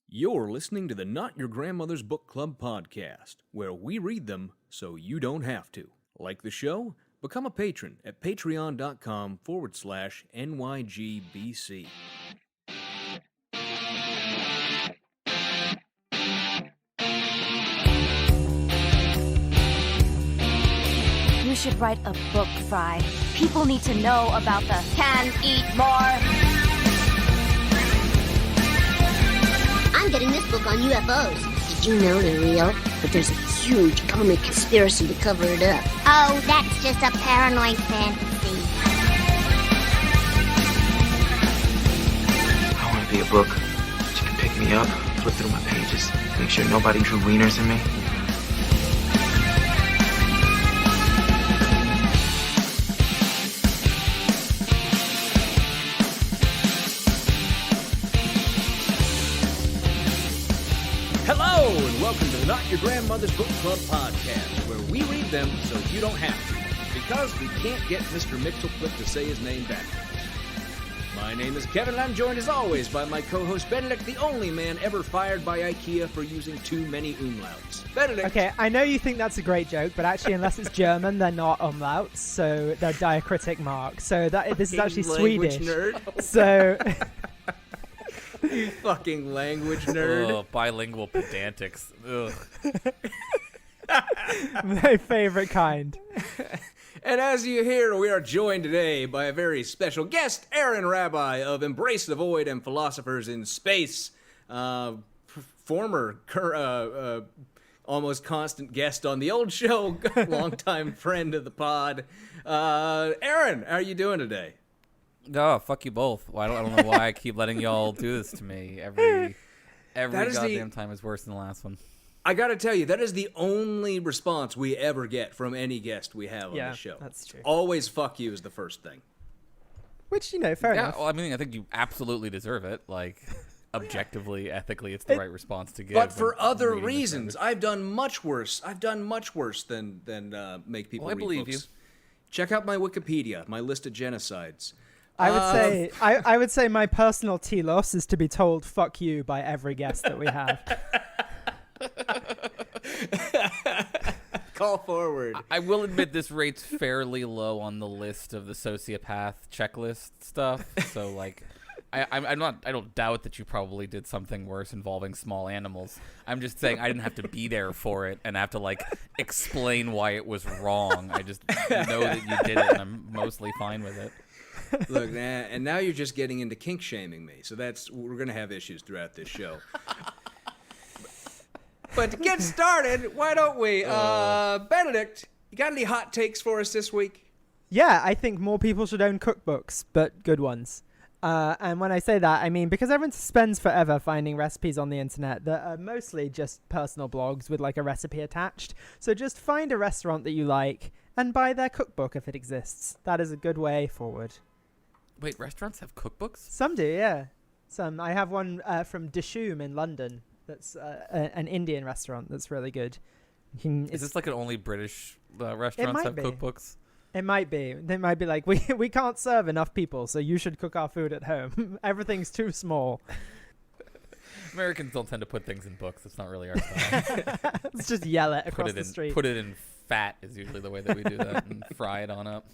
You're listening to the Not Your Grandmother's Book Club podcast, where we read them so you don't have to. Like the show? Become a patron at patreon.com/NYGBC. You should write a book, Fry. People need to know about the can eat more. I'm getting this book on UFOs. Did you know they're real? But there's a huge comic conspiracy to cover it up. Oh, that's just a paranoid fantasy. I want to be a book that you can pick me up, flip through my pages, make sure nobody drew wieners in me. Hello, and welcome to the Not Your Grandmother's Book Club podcast, where we read them so you don't have to, because we can't get Mr. Mitchell-Flip to say his name backwards. My name is Kevin, and I'm joined as always by my co-host Benedict, the only man ever fired by IKEA for using too many umlauts. Benedict! Okay, I know you think that's a great joke, but actually, unless it's German, they're not umlauts, so they're diacritic marks. So this is actually Language Swedish. nerd. So... You fucking language nerd. Oh, bilingual pedantics. Ugh. My favorite kind. And as you hear, we are joined today by a very special guest, Aaron Rabbi of Embrace the Void and Philosophers in Space. Former, almost constant guest on the old show, longtime friend of the pod. Aaron, how are you doing today? Oh, fuck you both. Well, I don't know why I keep letting y'all do this to me. Every goddamn time is worse than the last one. I gotta tell you, that is the only response we ever get from any guest we have on the show. That's true. Always fuck you is the first thing. Which, fair Yeah, enough. well, I mean, I think you absolutely deserve it. Like, objectively, ethically, it's the right response to give. But for other reading this reasons, garbage. I've done much worse. I've done much worse than make people Well, I read believe books. you. Check out my Wikipedia, my list of genocides. I would say my personal telos is to be told "fuck you" by every guest that we have. Call forward. I will admit this rate's fairly low on the list of the sociopath checklist stuff. So, like, I don't doubt that you probably did something worse involving small animals. I'm just saying I didn't have to be there for it and have to, like, explain why it was wrong. I just know that you did it, and I'm mostly fine with it. Look, and now you're just getting into kink shaming me. So we're gonna have issues throughout this show. But to get started, why don't we, Benedict? You got any hot takes for us this week? Yeah, I think more people should own cookbooks, but good ones. And when I say that, I mean because everyone spends forever finding recipes on the internet that are mostly just personal blogs with like a recipe attached. So just find a restaurant that you like and buy their cookbook if it exists. That is a good way forward. Wait, restaurants have cookbooks? Some do, yeah. Some. I have one from Dishoom in London. That's an Indian restaurant that's really good. Is this like an only British restaurants have cookbooks? It might be. They might be like, we can't serve enough people, so you should cook our food at home. Everything's too small. Americans don't tend to put things in books. It's not really our style. Let's just yell it across the street. Put it in fat is usually the way that we do that, and fry it on up.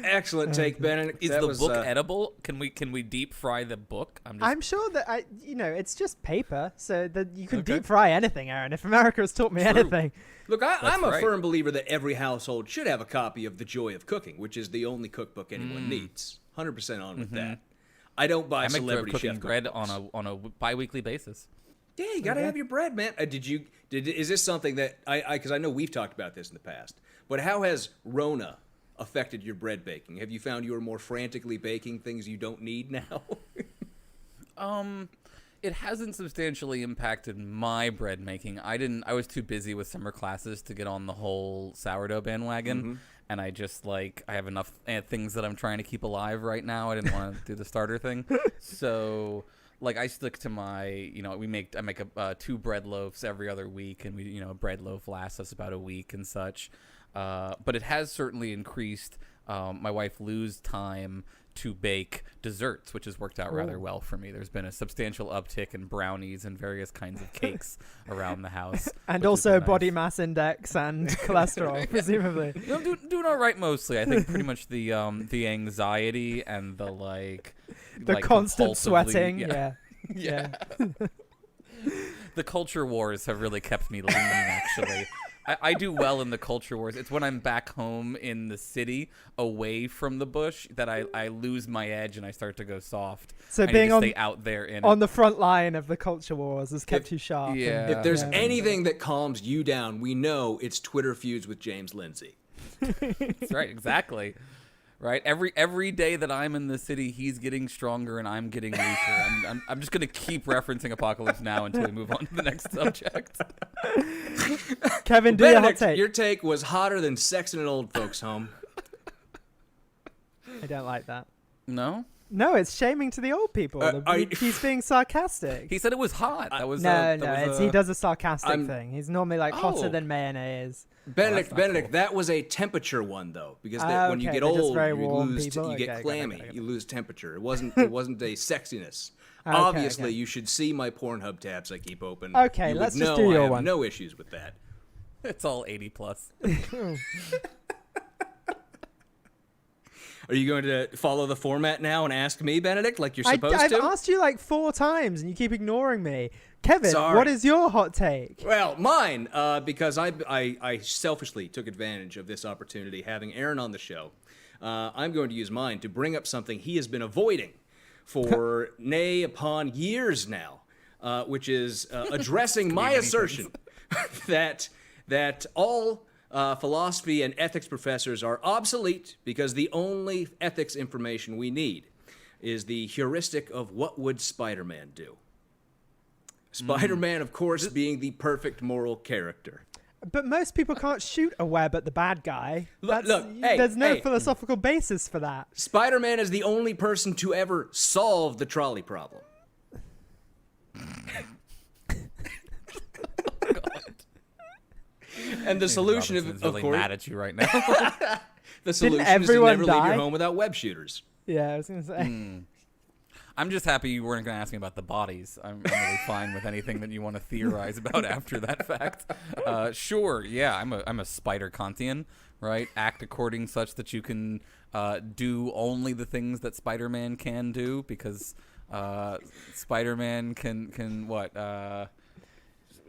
Excellent take, Benedict. Is the book edible? Can we deep fry the book? I'm sure that it's just paper, so that you can deep fry anything, Aaron. If America has taught me anything. Look, I'm a firm believer that every household should have a copy of The Joy of Cooking, which is the only cookbook anyone needs. 100% on with that. I don't buy celebrity chef cooking bread cookbooks. on a bi-weekly basis. Yeah, you got to have your bread, man. Is this something that because I know we've talked about this in the past, but how has Rona affected your bread baking? Have you found you are more frantically baking things you don't need now? It hasn't substantially impacted my bread making. I was too busy with summer classes to get on the whole sourdough bandwagon. And I just I have enough things that I'm trying to keep alive right now. I didn't want to do the starter thing. So I stick to my, I make 2 bread loaves every other week, and a bread loaf lasts us about a week and such. But it has certainly increased my wife Lou's time to bake desserts, which has worked out rather well for me. There's been a substantial uptick in brownies and various kinds of cakes around the house. And also body mass index and cholesterol, presumably. I'm doing all right mostly. I think pretty much the anxiety and the the constant compulsively- sweating. Yeah. Yeah. The culture wars have really kept me lean, actually. I do well in the culture wars. It's when I'm back home in the city, away from the bush, that I lose my edge and I start to go soft. So I being need to stay out there in on the front line of the culture wars has kept you sharp. Yeah. If there's anything that calms you down, we know it's Twitter feuds with James Lindsay. That's right, exactly. Right, every day that I'm in the city, he's getting stronger and I'm getting weaker. I'm just gonna keep referencing Apocalypse Now until we move on to the next subject. Kevin, do your hot Benedict, take. your take was hotter than sex in an old folks' home. I don't like that. No, No, it's shaming to the old people. He's being sarcastic. he said it was hot. That was he does a sarcastic thing. He's normally like hotter Oh. than mayonnaise. Benedict, that was a temperature one though, because when you Okay, get they're just old, very you warm lose, people. you Okay, get got it, clammy, got it. you lose temperature. It wasn't a sexiness. Obviously, you should see my Pornhub tabs I keep open. Okay, You would let's just know do your I have one. No issues with that. It's all 80 plus. Are you going to follow the format now and ask me, Benedict, like you're supposed I've to? asked you like 4 times and you keep ignoring me. Kevin, Sorry. what is your hot take? Well, mine, because I selfishly took advantage of this opportunity, having Aaron on the show. I'm going to use mine to bring up something he has been avoiding for nay upon years now, which is addressing my assertion that all philosophy and ethics professors are obsolete because the only ethics information we need is the heuristic of what would Spider-Man do. Spider-Man, of course, being the perfect moral character. But most people can't shoot a web at the bad guy. There's no philosophical basis for that. Spider-Man is the only person to ever solve the trolley problem. And the solution, Robinson's of really course, mad at you right now. the solution is to everyone never leave die? your home without web shooters. Yeah, I was going to say. I'm just happy you weren't going to ask me about the bodies. I'm really fine with anything that you want to theorize about after that fact. Sure, yeah, I'm a spider Kantian, right? Act according such that you can do only the things that Spider-Man can do, because Spider-Man can what?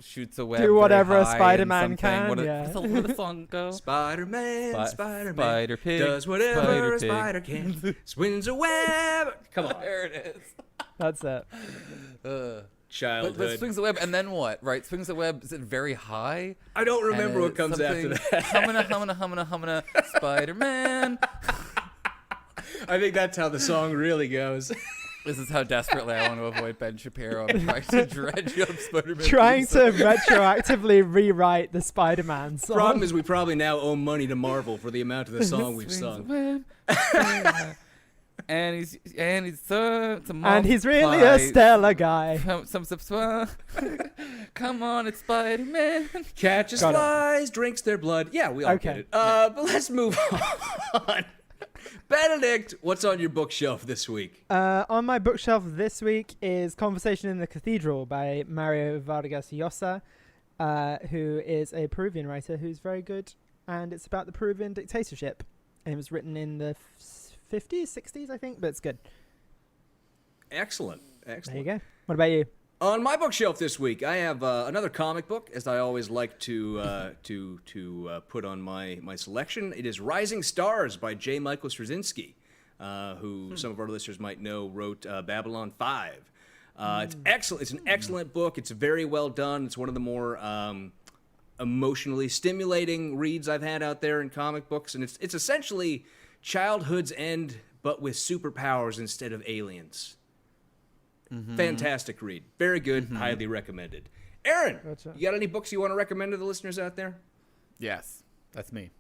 Shoots a web. Do whatever very a high Spider-Man and something. can, What yeah. where the song go? Spider-Man, Spider Pig, does whatever Spider a Pig. spider can. Swings a web. Come on. There it is. That's it. Childhood. But swings the web, and then what? Right? Swings the web. Is it very high? I don't remember And what comes after that. Humana, Spider-Man. I think that's how the song really goes. This is how desperately I want to avoid Ben Shapiro. I'm trying to dredge up Spider-Man. Trying to retroactively rewrite the Spider-Man song. Problem is, we probably now owe money to Marvel for the amount of the song we've sung. And he's to And he's really a stellar guy. Come on, it's Spider-Man. Catches Got it. flies, drinks their blood. Yeah, we all Okay. get it. But let's move on. Benedict, what's on your bookshelf this week? On my bookshelf this week is Conversation in the Cathedral by Mario Vargas Llosa, who is a Peruvian writer who's very good, and it's about the Peruvian dictatorship. And it was written in the 50s, 60s, I think, but it's good. Excellent. There you go. What about you? On my bookshelf this week, I have another comic book, as I always like to put on my selection. It is Rising Stars by J. Michael Strzinski, who some of our listeners might know wrote Babylon 5. It's excellent. It's an excellent book. It's very well done. It's one of the more emotionally stimulating reads I've had out there in comic books, and it's essentially childhood's end, but with superpowers instead of aliens. Fantastic read. Very good. Highly recommended. Aaron, Gotcha. you got any books you want to recommend to the listeners out there? Yes, that's me.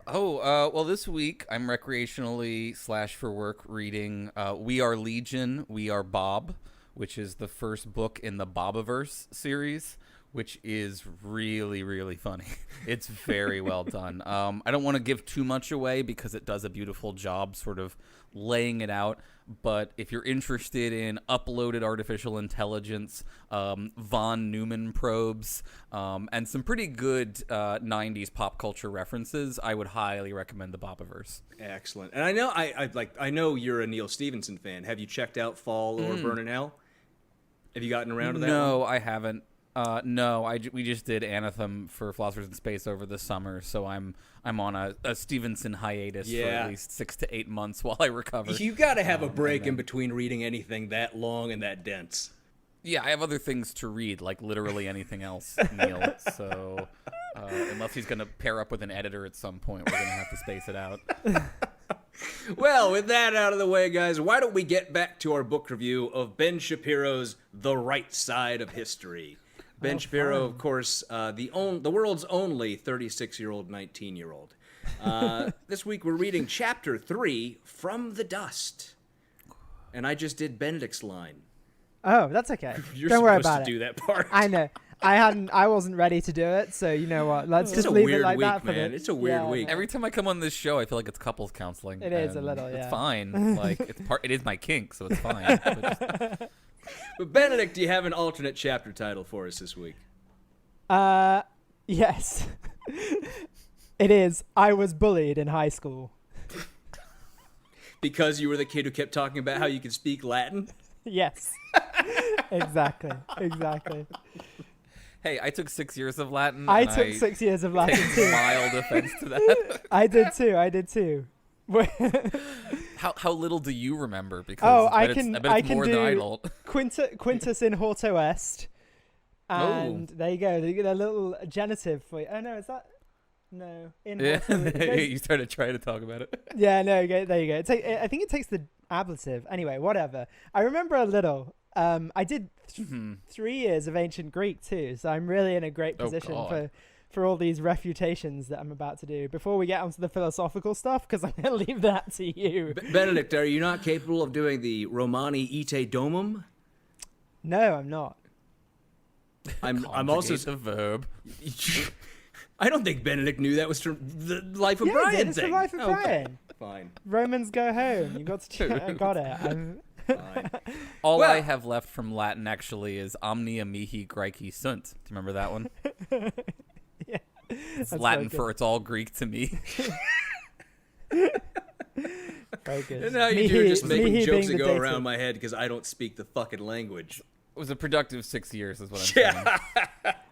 Oh, well, this week I'm recreationally / for work reading We Are Legion, We Are Bob, which is the first book in the Bobiverse series, which is really, really funny. It's very well done. I don't want to give too much away because it does a beautiful job sort of laying it out. But if you're interested in uploaded artificial intelligence, von Neumann probes, and some pretty good 90s pop culture references, I would highly recommend the Bopiverse. Excellent. And I know you're a Neil Stephenson fan. Have you checked out Fall or Burn in Hell? Have you gotten around to that? No, one? I haven't. No, we just did Anthem for Philosophers in Space over the summer, so I'm on a Stevenson hiatus for at least 6 to 8 months while I recover. You got to have a break in between reading anything that long and that dense. Yeah, I have other things to read, like literally anything else, Neil. So unless he's going to pair up with an editor at some point, we're going to have to space it out. Well, with that out of the way, guys, why don't we get back to our book review of Ben Shapiro's The Right Side of History. Ben Shapiro, of course, the world's only 36-year-old, 19-year-old. This week we're reading Chapter 3, From the Dust. And I just did Benedict's line. Oh, that's okay. You're Don't worry supposed about to it. do that part. I know. I wasn't ready to do it, so you know what? Let's just leave it like week, that for man. the. It's a weird week. Every time I come on this show, I feel like it's couples counseling. It is a little, yeah. It's fine. Like it is my kink, so it's fine. But Benedict, do you have an alternate chapter title for us this week? Yes. It is. I was bullied in high school. Because you were the kid who kept talking about how you could speak Latin? Yes. Exactly. Hey, I took 6 years of Latin. I took 6 years of Latin take too. mild offense to that. I did too. How little do you remember? Because I bet it's more than I don't. Quintus in horto est. And there you go. They get a little genitive for you. Oh no, is that no? In horto, you started trying to talk about it. Yeah, no. There you go. I think it takes the ablative. Anyway, whatever. I remember a little. I did 3 years of ancient Greek too, so I'm really in a great position for all these refutations that I'm about to do. Before we get onto the philosophical stuff, because I'm going to leave that to you. Benedict, are you not capable of doing the Romani ite domum? No, I'm not. I'm also the verb. I don't think Benedict knew that was from the Life of Yeah, Brian it's thing. the Life of Brian. Fine. Romans go home. You got to. I got it. Fine. All I have left from Latin actually is omnia mihi Graeci sunt. Do you remember that one? Yeah. It's Latin for it's all Greek to me. Very good. And now you're just making jokes that go around my head because I don't speak the fucking language. It was a productive 6 years, is what I'm saying.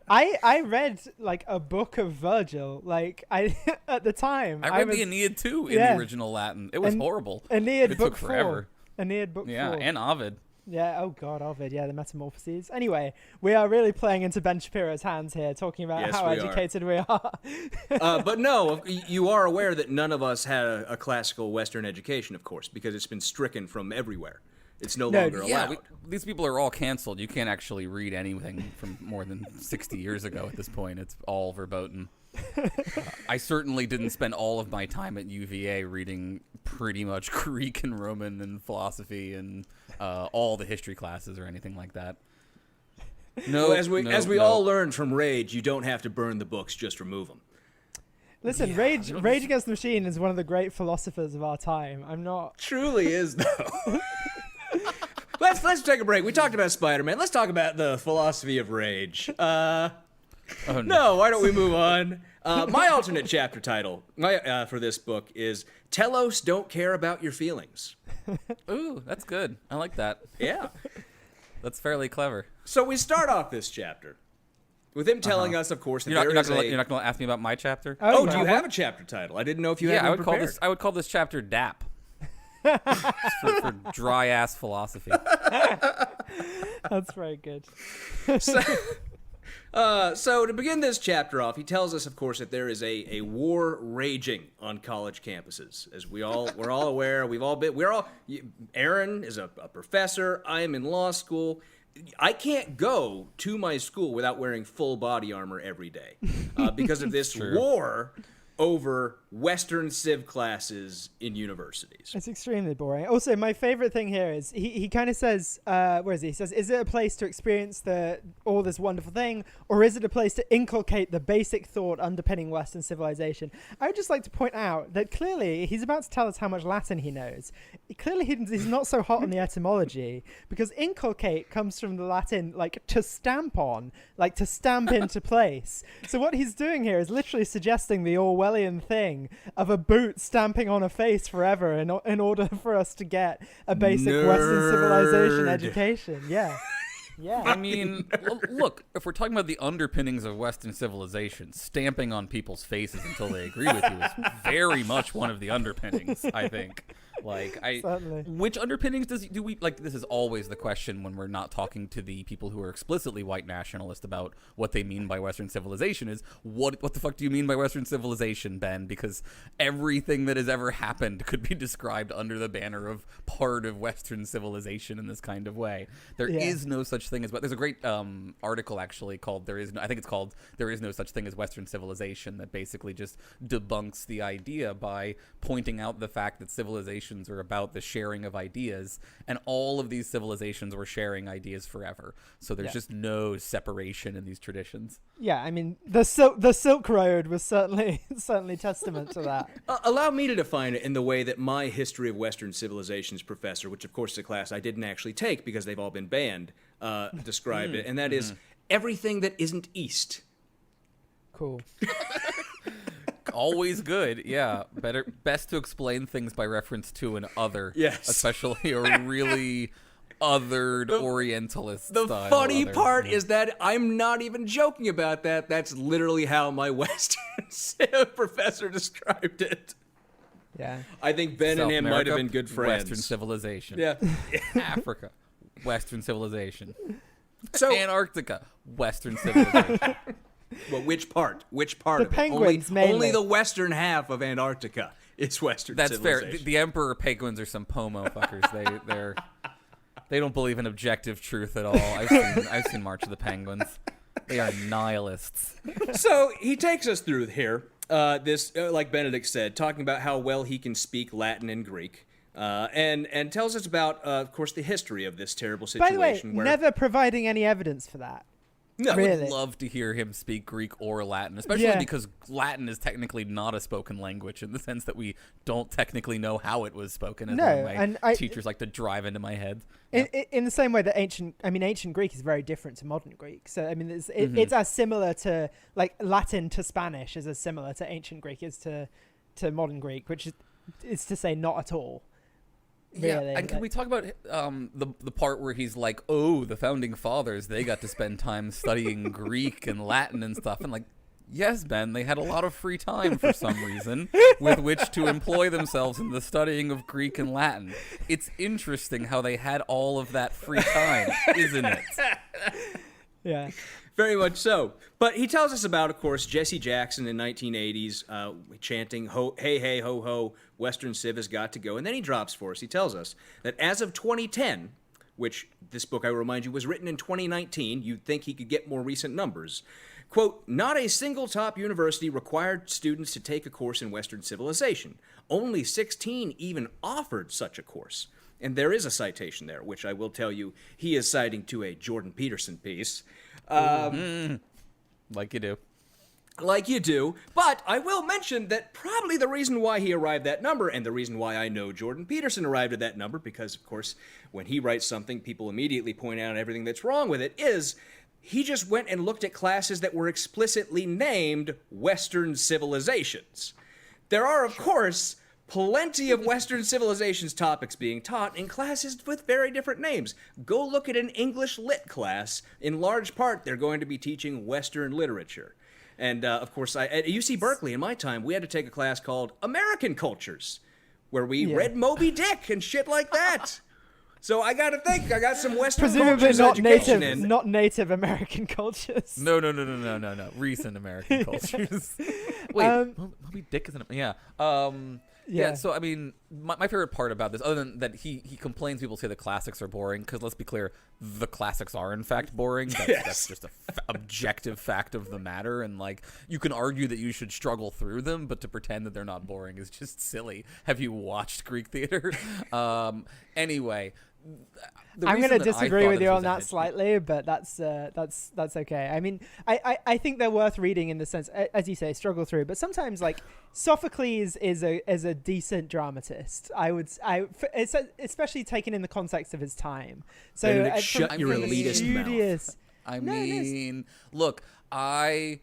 I read like a book of Virgil. Like at the time. I read the Aeneid too in the original Latin. It was horrible. Aeneid it book took forever. 4. Aeneid book 4. Yeah, and Ovid. Yeah, oh god, Ovid, yeah, the Metamorphoses. Anyway, we are really playing into Ben Shapiro's hands here, talking about how educated we are. But no, you are aware that none of us had a classical Western education, of course, because it's been stricken from everywhere. It's no longer allowed. These people are all canceled. You can't actually read anything from more than 60 years ago at this point. It's all verboten. I certainly didn't spend all of my time at UVA reading pretty much Greek and Roman and philosophy and all the history classes or anything like that. No, well, as we all learned from Rage, you don't have to burn the books, just remove them. Listen, Rage Against the Machine is one of the great philosophers of our time. I'm not... Truly is, though. Let's take a break. We talked about Spider-Man. Let's talk about the philosophy of Rage. No, why don't we move on? My alternate chapter title for this book is Telos Don't Care About Your Feelings. Ooh, that's good. I like that. Yeah. That's fairly clever. So we start off this chapter with him telling us, of course, that you're not going to ask me about my chapter? Oh, do you have a chapter title? I didn't know if you had one prepared. I would call this chapter DAP. for dry ass philosophy. That's very good. So to begin this chapter off, he tells us, of course, that there is a war raging on college campuses. As we're all aware, Aaron is a professor. I am in law school. I can't go to my school without wearing full body armor every day because of this war over Western civ classes in universities. It's extremely boring. Also, my favorite thing here is he kind of says, where is he? He says, is it a place to experience all this wonderful thing, or is it a place to inculcate the basic thought underpinning Western civilization? I would just like to point out that clearly he's about to tell us how much Latin he knows. Clearly he's not so hot on the etymology, because inculcate comes from the Latin, like, to stamp on, like to stamp into place. So what he's doing here is literally suggesting the Orwellian thing of a boot stamping on a face forever in order for us to get a basic Western civilization education. Yeah. Yeah. I mean, look, if we're talking about the underpinnings of Western civilization, stamping on people's faces until they agree with you is very much one of the underpinnings, I think. Certainly. Which underpinnings do we, like, this is always the question when we're not talking to the people who are explicitly white nationalist about what they mean by Western civilization is, what the fuck do you mean by Western civilization, Ben? Because everything that has ever happened could be described under the banner of part of Western civilization in this kind of way. There is no such thing as, but there's a great article actually called There Is No Such Thing as Western Civilization, that basically just debunks the idea by pointing out the fact that civilizations are about the sharing of ideas, and all of these civilizations were sharing ideas forever. So there's just no separation in these traditions. Yeah, I mean, the Silk Road was certainly testament to that. Allow me to define it in the way that my History of Western Civilizations professor, which of course is a class I didn't actually take because they've all been banned, described it, and that is everything that isn't East. Cool. Always good, yeah. Best to explain things by reference to an other, especially a really othered Orientalist The style funny other. part is that I'm not even joking about that. That's literally how my Western civ professor described it. Yeah. I think Ben South and him might America, have been good friends. Western civilization. Yeah. Africa, Western civilization. So Antarctica, Western civilization. Well, which part? Which part The of it? penguins, mainly. Only the western half of Antarctica is Western That's fair. civilization. The Emperor penguins are some pomo fuckers. They don't believe in objective truth at all. I've seen March of the Penguins. They are nihilists. So he takes us through here, like Benedict said, talking about how well he can speak Latin and Greek, and tells us about, of course, the history of this terrible By situation. the way, never providing any evidence for that. No, I Really? would love to hear him speak Greek or Latin, especially because Latin is technically not a spoken language in the sense that we don't technically know how it was spoken. As one of my teachers like to drive into my head. In the same way that ancient Greek is very different to modern Greek. So I mean, it's as similar to, like, Latin to Spanish is as similar to ancient Greek as to modern Greek, which is to say not at all. Yeah, Really, and can we talk about the part where he's like, oh, the founding fathers, they got to spend time studying Greek and Latin and stuff, and like, yes, Ben, they had a lot of free time for some reason with which to employ themselves in the studying of Greek and Latin. It's interesting how they had all of that free time, isn't it? Yeah. Very much so. But he tells us about, of course, Jesse Jackson in 1980s chanting, hey, hey, ho, ho, Western Civ has got to go. And then he drops for us. He tells us that as of 2010, which this book, I will remind you, was written in 2019, you'd think he could get more recent numbers. Quote, not a single top university required students to take a course in Western civilization. Only 16 even offered such a course. And there is a citation there, which I will tell you he is citing to a Jordan Peterson piece. Like you do. Like you do. But I will mention that probably the reason why he arrived at that number, and the reason why I know Jordan Peterson arrived at that number, because, of course, when he writes something, people immediately point out everything that's wrong with it, is he just went and looked at classes that were explicitly named Western civilizations. There are, of course, plenty of Western civilizations topics being taught in classes with very different names. Go look at an English lit class. In large part, they're going to be teaching Western literature. And, of course, at UC Berkeley, in my time, we had to take a class called American Cultures, where we read Moby Dick and shit like that. So I got to think, I got some Western Presumably cultures education in. not native American cultures. No. Recent American cultures. Wait, Moby Dick isn't. Yeah. Yeah, so I mean, my favorite part about this, other than that he complains people say the classics are boring, because let's be clear, the classics are in fact boring. That's just a objective fact of the matter, and like you can argue that you should struggle through them, but to pretend that they're not boring is just silly. Have you watched Greek theater? Anyway. I'm going to disagree with you on that slightly, but that's okay. I mean, I think they're worth reading in the sense, as you say, struggle through. But sometimes, like Sophocles is a decent dramatist. Especially taken in the context of his time. So shut your elitist mouth. I mean, look, I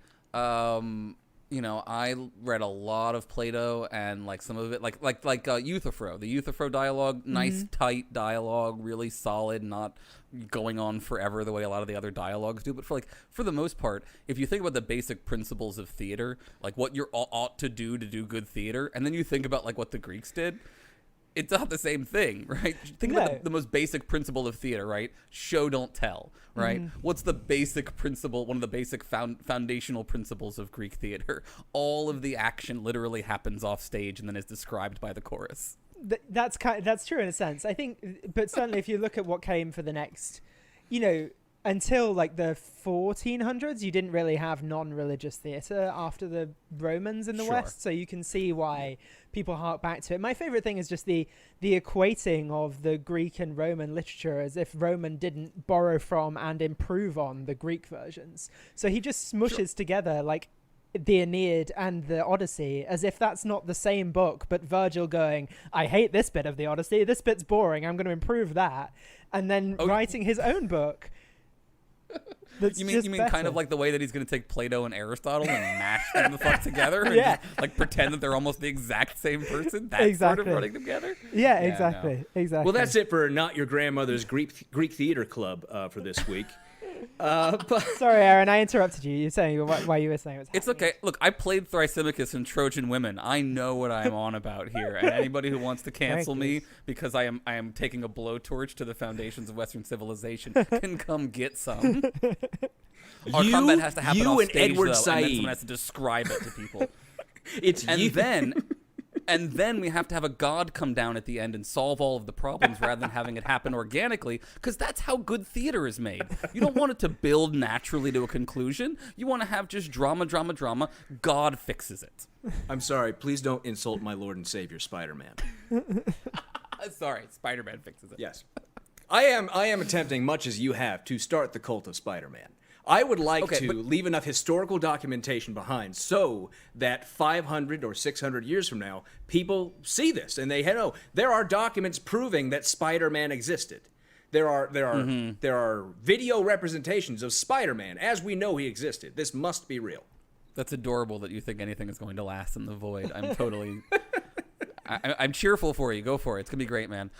read a lot of Plato, and like some of it, like Euthyphro. The Euthyphro dialogue, nice, tight dialogue, really solid, not going on forever the way a lot of the other dialogues do. But for the most part, if you think about the basic principles of theater, like what you ought to do good theater, and then you think about like what the Greeks did, it's not the same thing, right? Think about the most basic principle of theater, right? Show, don't tell, right? What's the basic principle, one of the basic foundational principles of Greek theater? All of the action literally happens off stage and then is described by the chorus. That's true in a sense, I think. But certainly if you look at what came for the next, until like the 1400s, you didn't really have non-religious theatre after the Romans in the West, so you can see why people hark back to it. My favorite thing is just the equating of the Greek and Roman literature as if Roman didn't borrow from and improve on the Greek versions. So he just smushes together like the Aeneid and the Odyssey as if that's not the same book, but Virgil going, I hate this bit of the Odyssey, this bit's boring, I'm going to improve that, and then writing his own book. You mean kind of like the way that he's going to take Plato and Aristotle and mash them the fuck together and just, like pretend that they're almost the exact same person? That's sort of running together? Yeah, exactly. Well, that's it for Not Your Grandmother's Greek Theater Club for this week. Sorry, Aaron, I interrupted you. You're saying why you were saying it was happening. It's okay. Look, I played Thrasymachus and Trojan Women. I know what I'm on about here. And anybody who wants to cancel me because I am taking a blowtorch to the foundations of Western civilization can come get some. Our combat has to happen off stage, Edward though, and then someone has to describe it to people. And then we have to have a god come down at the end and solve all of the problems rather than having it happen organically, because that's how good theater is made. You don't want it to build naturally to a conclusion. You want to have just drama. God fixes it. I'm sorry. Please don't insult my Lord and Savior, Spider-Man. Sorry, Spider-Man fixes it. Yes. I am attempting, much as you have, to start the cult of Spider-Man. I would like to leave enough historical documentation behind so that 500 or 600 years from now, people see this and they know there are documents proving that Spider-Man existed. There are video representations of Spider-Man as we know he existed. This must be real. That's adorable that you think anything is going to last in the void. I'm totally... I'm cheerful for you. Go for it. It's going to be great, man.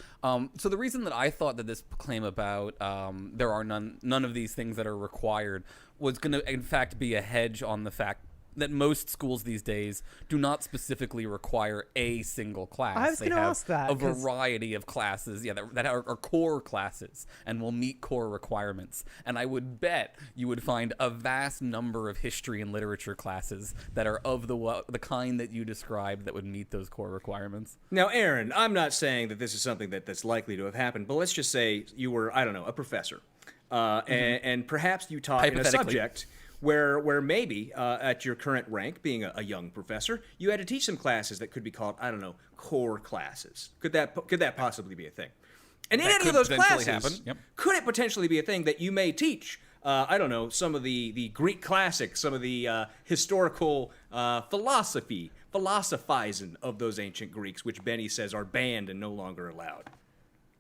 So the reason that I thought that this claim about there are none of these things that are required was going to, in fact, be a hedge on the fact that most schools these days do not specifically require a single class. I was going to ask that. A variety of classes, that are core classes and will meet core requirements. And I would bet you would find a vast number of history and literature classes that are of the kind that you described that would meet those core requirements. Now, Aaron, I'm not saying that this is something that's likely to have happened, but let's just say you were, I don't know, a professor. And perhaps you taught in a subject where maybe at your current rank, being a young professor, you had to teach some classes that could be called, I don't know, core classes. Could that possibly be a thing? And in any of those classes, could it potentially be a thing that you may teach, I don't know, some of the Greek classics, some of the historical philosophizing of those ancient Greeks, which Benny says are banned and no longer allowed?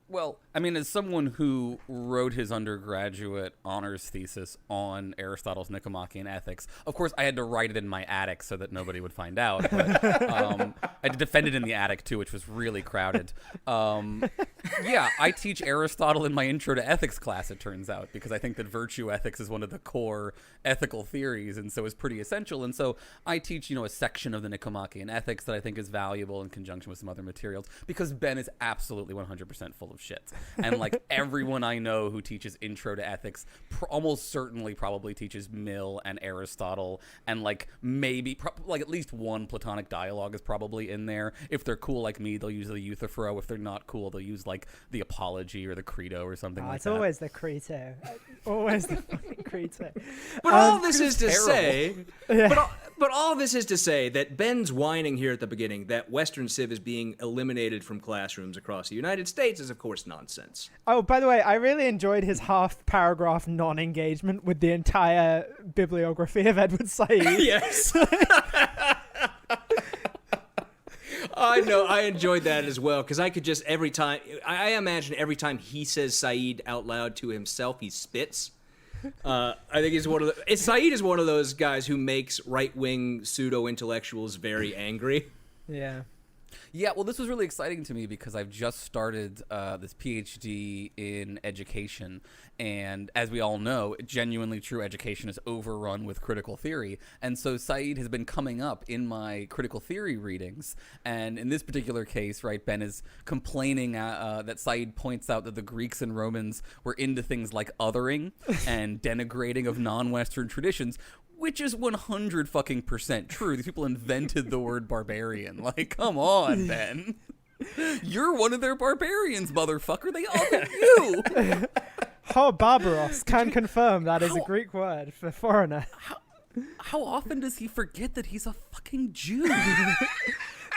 Well, I mean, as someone who wrote his undergraduate honors thesis on Aristotle's Nicomachean Ethics, of course, I had to write it in my attic so that nobody would find out. But, I had to defend it in the attic, too, which was really crowded. I teach Aristotle in my Intro to Ethics class, it turns out, because I think that virtue ethics is one of the core ethical theories, and so it's pretty essential. And so I teach, a section of the Nicomachean Ethics that I think is valuable in conjunction with some other materials, because Ben is absolutely 100% full of shit. and like everyone I know who teaches intro to ethics almost certainly probably teaches Mill and Aristotle, and like maybe like at least one Platonic dialogue is probably in there. If they're cool like me, they'll use the Euthyphro. If they're not cool, they'll use like the Apology or the Credo or something like it's that. always the Credo. Always the fucking Credo. But all this is to terrible. say, Yeah. but all this is to say that Ben's whining here at the beginning that Western Civ is being eliminated from classrooms across the United States is, of course, nonsense. Oh, by the way, I really enjoyed his half-paragraph non-engagement with the entire bibliography of Edward Said. Yes. I know, I enjoyed that as well, because I could just I imagine every time he says Said out loud to himself, he spits. I think Said is one of those guys who makes right-wing pseudo-intellectuals very angry. Yeah. Yeah, well, this was really exciting to me because I've just started this PhD in education, and as we all know, genuinely true education is overrun with critical theory, and so Said has been coming up in my critical theory readings, and in this particular case, right, Ben is complaining that Said points out that the Greeks and Romans were into things like othering and denigrating of non-Western traditions, which is 100% true. These people invented the word barbarian. Like, come on, Ben. You're one of their barbarians, motherfucker. They othered you. Barbaros can confirm that is a Greek word for foreigner. How often does he forget that he's a fucking Jew?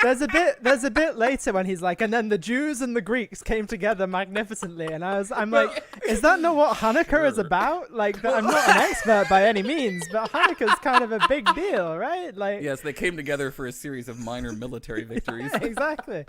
There's a bit later when he's like, and then the Jews and the Greeks came together magnificently, and I'm like, is that not what Hanukkah is about? Like, I'm not an expert by any means, but Hanukkah's kind of a big deal, right? Like, yes, they came together for a series of minor military victories. Exactly.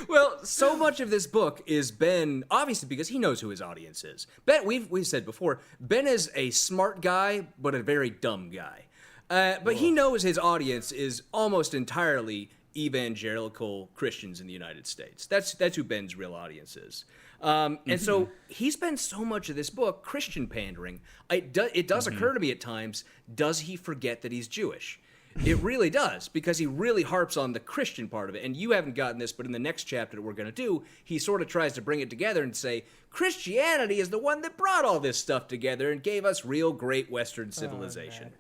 Well, so much of this book is Ben, obviously because he knows who his audience is. Ben, we've said before, Ben is a smart guy, but a very dumb guy. But he knows his audience is almost entirely evangelical Christians in the United States. That's who Ben's real audience is. And so he spends so much of this book Christian pandering. It does occur to me at times, does he forget that he's Jewish? It really does, because he really harps on the Christian part of it. And you haven't gotten this, but in the next chapter that we're going to do, he sort of tries to bring it together and say, Christianity is the one that brought all this stuff together and gave us real great Western civilization.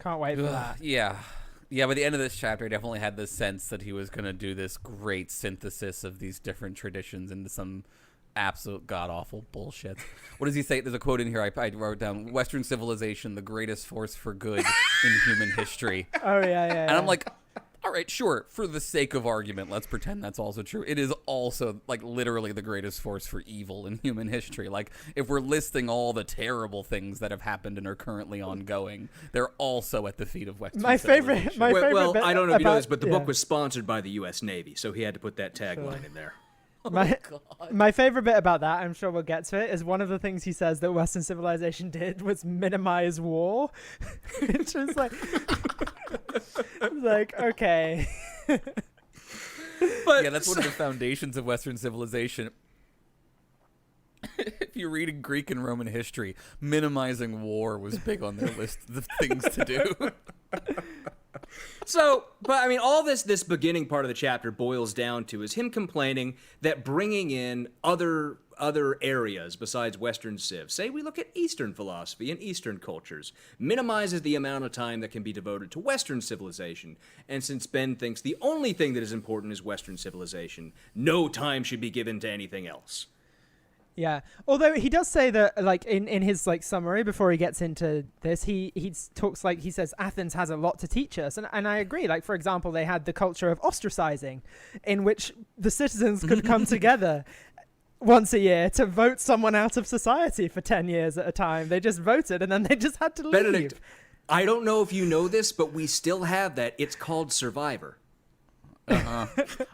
Can't wait for that. Yeah. Yeah, by the end of this chapter, I definitely had the sense that he was going to do this great synthesis of these different traditions into some absolute god-awful bullshit. What does he say? There's a quote in here I wrote down, Western civilization, the greatest force for good in human history. Oh, yeah. And I'm like, all right, sure, for the sake of argument, let's pretend that's also true. It is also, like, literally the greatest force for evil in human history. Like, if we're listing all the terrible things that have happened and are currently ongoing, they're also at the feet of Western civilization. Well, I don't know if you know this, but the book was sponsored by the U.S. Navy, so he had to put that tagline in there. My favorite bit about that, I'm sure we'll get to it, is one of the things he says that Western civilization did was minimize war. It's just like, okay. But yeah, that's one of the foundations of Western civilization. If you're reading Greek and Roman history, minimizing war was big on their list of things to do. So, but I mean, all this beginning part of the chapter boils down to is him complaining that bringing in other areas besides Western civ, say we look at Eastern philosophy and Eastern cultures, minimizes the amount of time that can be devoted to Western civilization. And since Ben thinks the only thing that is important is Western civilization, no time should be given to anything else. Yeah, although he does say that, like, in his, like, summary before he gets into this, he talks, like, he says Athens has a lot to teach us, and I agree. Like, for example, they had the culture of ostracizing, in which the citizens could come together once a year to vote someone out of society for 10 years at a time. They just voted, and then they just had to leave. Benedict, I don't know if you know this, but we still have that. It's called Survivor. I'm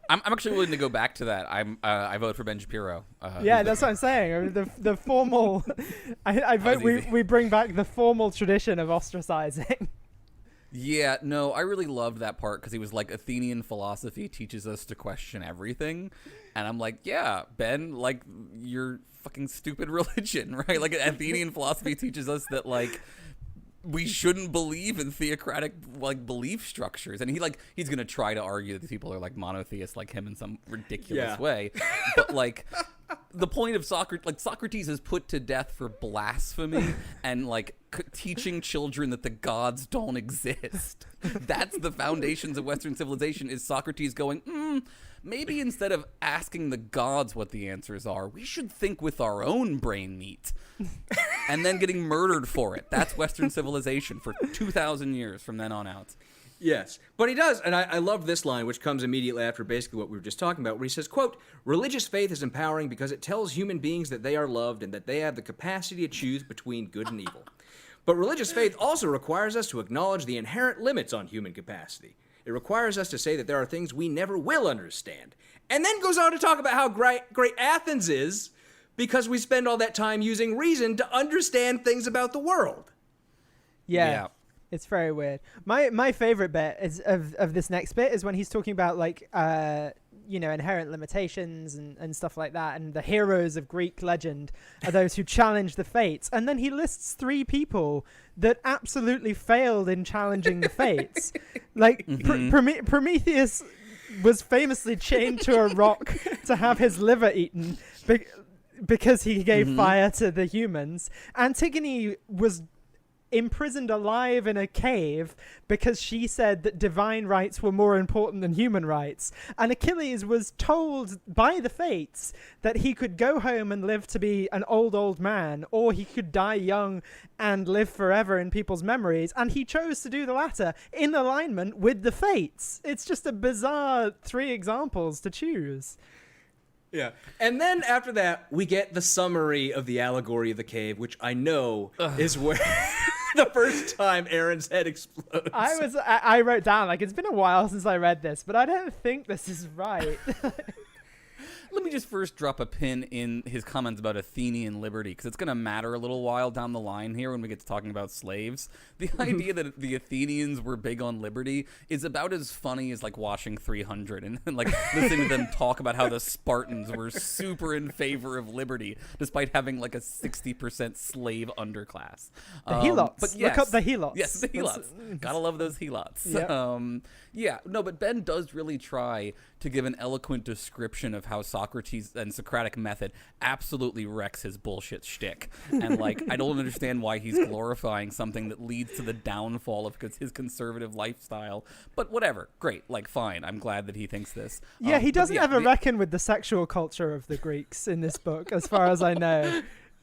actually willing to go back to that. I vote for Ben Shapiro. Yeah, that's what I'm saying. I mean, the formal. I vote we bring back the formal tradition of ostracizing. Yeah, no, I really loved that part because he was like, Athenian philosophy teaches us to question everything, and I'm like, yeah, Ben, like your fucking stupid religion, right? Like Athenian philosophy teaches us that like we shouldn't believe in theocratic like belief structures, and he's gonna try to argue that these people are like monotheists like him in some ridiculous way, but like the point of Socrates, like Socrates is put to death for blasphemy and like teaching children that the gods don't exist. That's the foundations of Western civilization, is Socrates going, maybe instead of asking the gods what the answers are, we should think with our own brain meat. And then getting murdered for it. That's Western civilization for 2,000 years from then on out. Yes, but he does, and I love this line, which comes immediately after basically what we were just talking about, where he says, quote, "Religious faith is empowering because it tells human beings that they are loved and that they have the capacity to choose between good and evil. But religious faith also requires us to acknowledge the inherent limits on human capacity. It requires us to say that there are things we never will understand." And then goes on to talk about how great Athens is because we spend all that time using reason to understand things about the world. Yeah. It's very weird. My favorite bit is of this next bit is when he's talking about like inherent limitations and stuff like that, and the heroes of Greek legend are those who challenge the fates, and then he lists 3 people that absolutely failed in challenging the fates. Like Prometheus was famously chained to a rock to have his liver eaten because he gave fire to the humans. Antigone was imprisoned alive in a cave because she said that divine rights were more important than human rights. And Achilles was told by the fates that he could go home and live to be an old man, or he could die young and live forever in people's memories. And he chose to do the latter in alignment with the fates. It's just a bizarre 3 examples to choose. Yeah. And then after that, we get the summary of the allegory of the cave, which I know is where the first time Aaron's head explodes. I wrote down, like, it's been a while since I read this, but I don't think this is right. Let me just first drop a pin in his comments about Athenian Liberty, because it's going to matter a little while down the line here when we get to talking about slaves. The idea that the Athenians were big on liberty is about as funny as, like, watching 300 and like, listening to them talk about how the Spartans were super in favor of liberty, despite having, like, a 60% slave underclass. The helots. But yes, look up the helots. Yes, the helots. Gotta love those helots. Yep. But Ben does really try to give an eloquent description of how Socrates and Socratic method absolutely wrecks his bullshit shtick. And, like, I don't understand why he's glorifying something that leads to the downfall of his conservative lifestyle. But whatever. Great. Like, fine. I'm glad that he thinks this. Yeah, he doesn't ever reckon with the sexual culture of the Greeks in this book, as far as I know.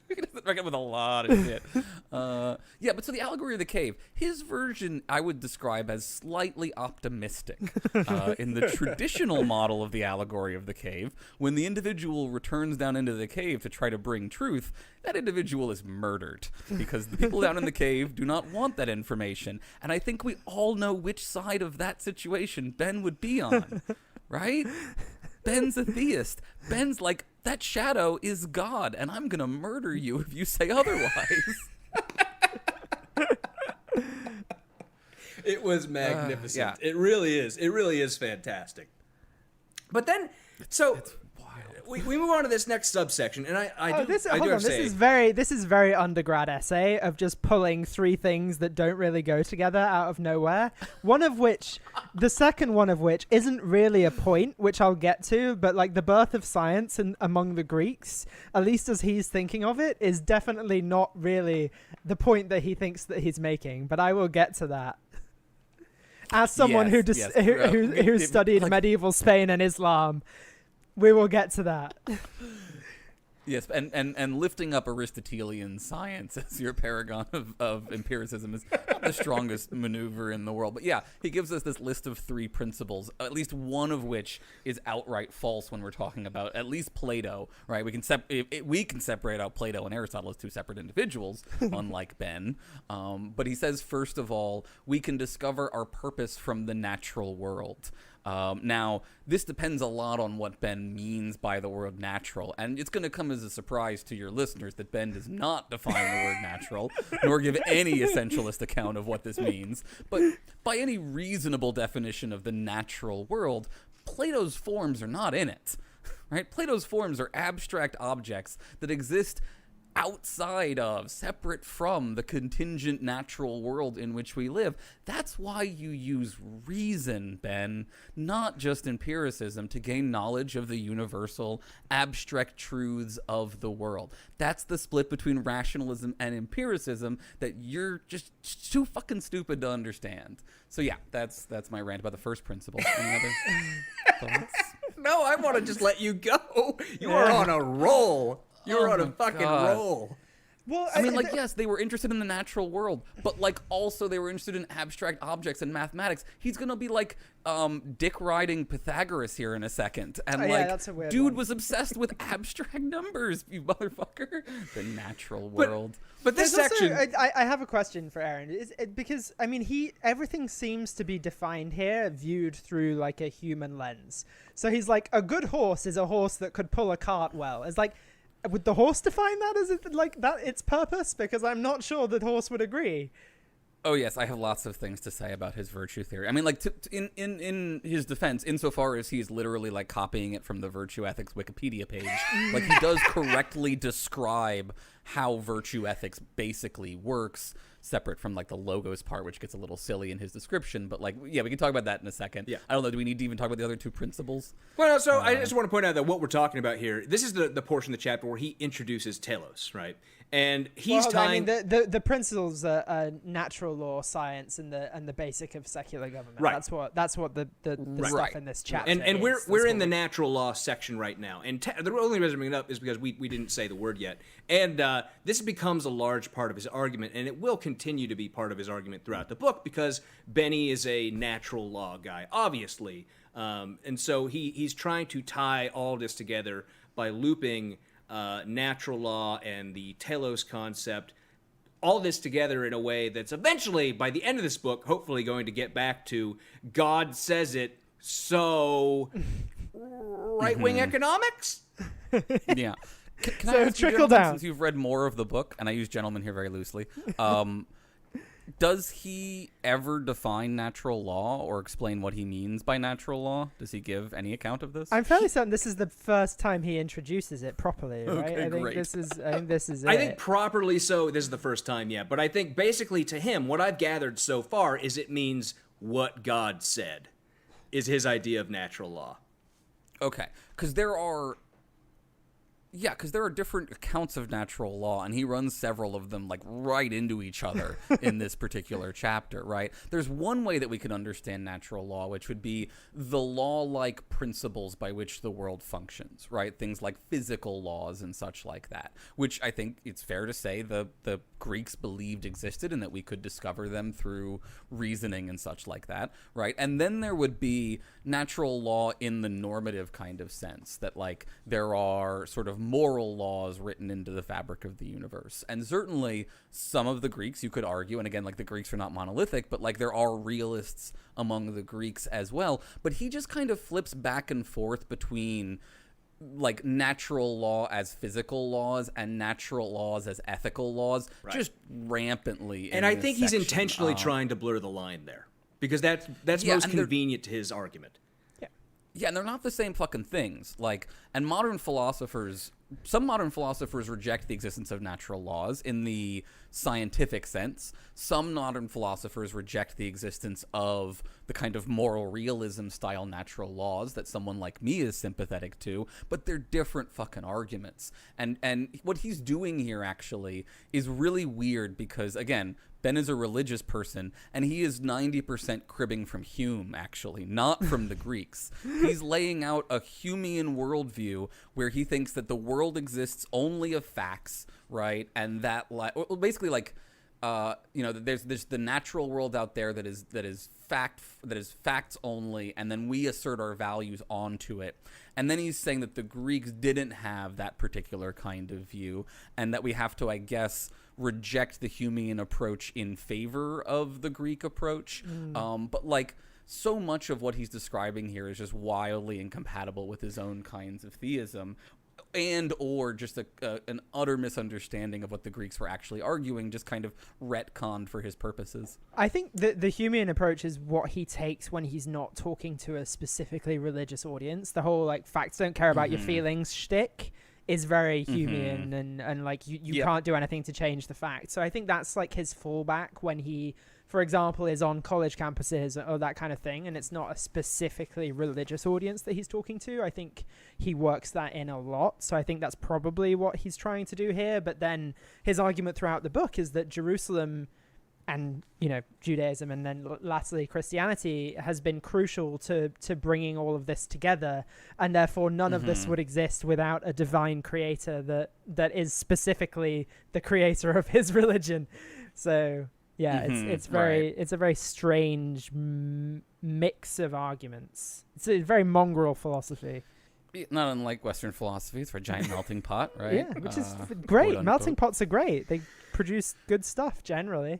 He doesn't reckon with a lot of shit. But so the allegory of the cave, his version I would describe as slightly optimistic. In the traditional model of the allegory of the cave, when the individual returns down into the cave to try to bring truth, that individual is murdered because the people down in the cave do not want that information. And I think we all know which side of that situation Ben would be on, right? Ben's a theist. Ben's like, that shadow is God, and I'm going to murder you if you say otherwise. It was magnificent. Yeah. It really is. It really is fantastic. But then, we move on to this next subsection, and this is very undergrad essay of just pulling 3 things that don't really go together out of nowhere. The second one of which isn't really a point, which I'll get to, but like the birth of science among the Greeks, at least as he's thinking of it, is definitely not really the point that he thinks that he's making. But I will get to that. As someone who studied medieval Spain and Islam, we will get to that. Yes, and lifting up Aristotelian science as your paragon of empiricism is not the strongest maneuver in the world. But yeah, he gives us this list of 3 principles, at least one of which is outright false when we're talking about at least Plato, right? We can separate out Plato and Aristotle as 2 separate individuals, unlike Ben. But he says, first of all, we can discover our purpose from the natural world. Now, this depends a lot on what Ben means by the word natural, and it's going to come as a surprise to your listeners that Ben does not define the word natural, nor give any essentialist account of what this means. But by any reasonable definition of the natural world, Plato's forms are not in it, right? Plato's forms are abstract objects that exist outside of, separate from the contingent natural world in which we live. That's why you use reason, Ben, not just empiricism, to gain knowledge of the universal, abstract truths of the world. That's the split between rationalism and empiricism that you're just too fucking stupid to understand. So yeah, that's my rant about the first principle. Any other thoughts? No, I want to just let you go. You are on a roll. You're on a fucking roll. Well, I mean, like, yes, they were interested in the natural world, but, like, also they were interested in abstract objects and mathematics. He's gonna be, like, dick riding Pythagoras here in a second. And, that's a weird dude one. was obsessed with abstract numbers, you motherfucker. The natural world. But this There's section... also, I have a question for Aaron. Because, I mean, everything seems to be defined here, viewed through, like, a human lens. So he's like, a good horse is a horse that could pull a cart well. It's like... Would the horse define that as its purpose? Because I'm not sure the horse would agree. Oh yes, I have lots of things to say about his virtue theory. I mean, like, in his defense, insofar as he's literally like copying it from the virtue ethics Wikipedia page, like he does correctly describe how virtue ethics basically works, separate from like the logos part, which gets a little silly in his description. But like, yeah, we can talk about that in a second. Yeah. I don't know. Do we need to even talk about the other two principles? Well, so I just want to point out that what we're talking about here, this is the portion of the chapter where he introduces telos, right? And he's tying... I mean, the principles are natural law, science, and the basic of secular government. Right. That's what the stuff in this chapter And is. we're in the natural law section right now. And the only reason I'm bringing it up is because we didn't say the word yet. And this becomes a large part of his argument, and it will continue to be part of his argument throughout the book because Benny is a natural law guy, obviously. And so he's trying to tie all this together by looping natural law and the telos concept, all this together in a way that's eventually, by the end of this book, hopefully going to get back to God says it, so right-wing economics? Yeah. Can So I ask you, trickle gentlemen, down. since you've read more of the book, and I use gentleman here very loosely, does he ever define natural law or explain what he means by natural law? Does he give any account of this? I'm fairly certain this is the first time he introduces it properly, right? Okay, I think great. this is it. I think properly so, this is the first time yet, but I think basically to him, what I've gathered so far is it means what God said is his idea of natural law. Okay, because there are different accounts of natural law, and he runs several of them like right into each other in this particular chapter, right? There's one way that we can understand natural law, which would be the law-like principles by which the world functions, right? Things like physical laws and such like that, which I think it's fair to say the Greeks believed existed and that we could discover them through reasoning and such like that, right? And then there would be natural law in the normative kind of sense, that like there are sort of moral laws written into the fabric of the universe. And certainly some of the Greeks, you could argue, and again, like the Greeks are not monolithic, but like there are realists among the Greeks as well. But he just kind of flips back and forth between like natural law as physical laws and natural laws as ethical laws, just rampantly. And I think he's intentionally trying to blur the line there because that's most convenient to his argument. Yeah, and they're not the same fucking things. Like, and some modern philosophers reject the existence of natural laws in the scientific sense. Some modern philosophers reject the existence of the kind of moral realism style natural laws that someone like me is sympathetic to, but they're different fucking arguments. And what he's doing here actually is really weird because, again, Ben is a religious person, and he is 90% cribbing from Hume, actually, not from the Greeks. He's laying out a Humean worldview where he thinks that the world exists only of facts, right? And that, basically, like, there's the natural world out there that is facts only, and then we assert our values onto it. And then he's saying that the Greeks didn't have that particular kind of view, and that we have to, I guess, reject the Humean approach in favor of the Greek approach. But like so much of what he's describing here is just wildly incompatible with his own kinds of theism, and or just an utter misunderstanding of what the Greeks were actually arguing, just kind of retconned for his purposes. I think the Humean approach is what he takes when he's not talking to a specifically religious audience. The whole like facts don't care about your feelings shtick is very Humean and like you can't do anything to change the fact. So I think that's like his fallback when he, for example, is on college campuses or that kind of thing, and it's not a specifically religious audience that he's talking to. I think he works that in a lot. So I think that's probably what he's trying to do here. But then his argument throughout the book is that Jerusalem and, you know, Judaism and then lastly Christianity has been crucial to bringing all of this together, and therefore none of this would exist without a divine creator that is specifically the creator of his religion. So yeah, it's a very strange mix of arguments. It's a very mongrel philosophy. Not unlike Western philosophy, it's for a giant melting pot, right? Yeah, which is great. Melting pots are great. They produce good stuff generally.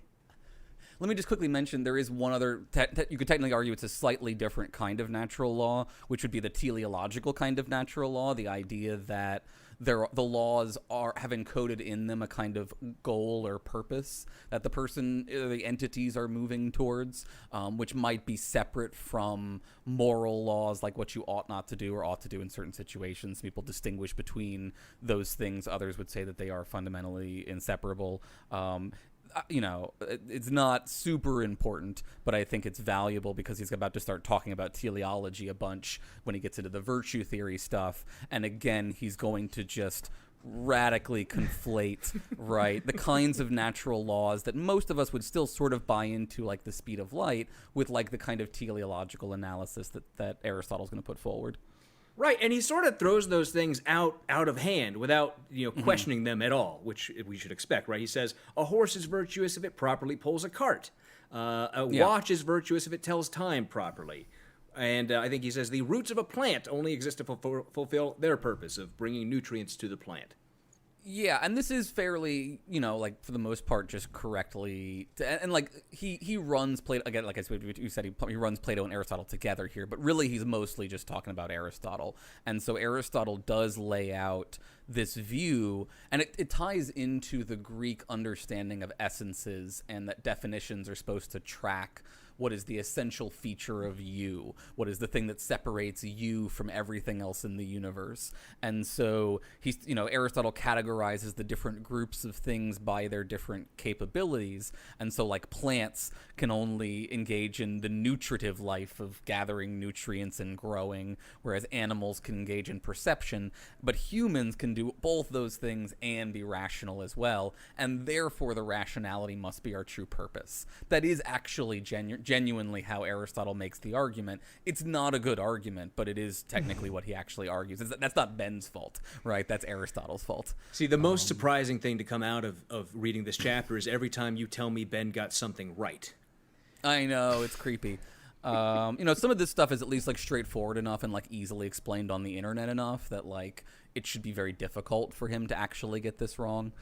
Let me just quickly mention there is one other, you could technically argue it's a slightly different kind of natural law, which would be the teleological kind of natural law, the idea that the laws have encoded in them a kind of goal or purpose that the person, the entities are moving towards, which might be separate from moral laws like what you ought not to do or ought to do in certain situations. People distinguish between those things. Others would say that they are fundamentally inseparable. You know, it's not super important, but I think it's valuable because he's about to start talking about teleology a bunch when he gets into the virtue theory stuff. And again, he's going to just radically conflate, right, the kinds of natural laws that most of us would still sort of buy into, like the speed of light, with like the kind of teleological analysis that Aristotle's going to put forward. Right, and he sort of throws those things out of hand without, questioning them at all, which we should expect, right? He says, a horse is virtuous if it properly pulls a cart. Watch is virtuous if it tells time properly. And I think he says the roots of a plant only exist to fulfill their purpose of bringing nutrients to the plant. Yeah, and this is fairly, like for the most part, just correctly, and like he runs Plato again. Like I said, you said he runs Plato and Aristotle together here, but really he's mostly just talking about Aristotle. And so Aristotle does lay out this view, and it ties into the Greek understanding of essences, and that definitions are supposed to track what is the essential feature of you, what is the thing that separates you from everything else in the universe. And so Aristotle categorizes the different groups of things by their different capabilities. And so like plants can only engage in the nutritive life of gathering nutrients and growing, whereas animals can engage in perception, but humans can do both those things and be rational as well. And therefore the rationality must be our true purpose. That is actually genuinely how Aristotle makes the argument. It's not a good argument, but it is technically what he actually argues. That's not Ben's fault, right? That's Aristotle's fault. See, the most surprising thing to come out of reading this chapter is every time you tell me Ben got something right. I know, it's creepy. Some of this stuff is at least like straightforward enough and like easily explained on the internet enough that like it should be very difficult for him to actually get this wrong.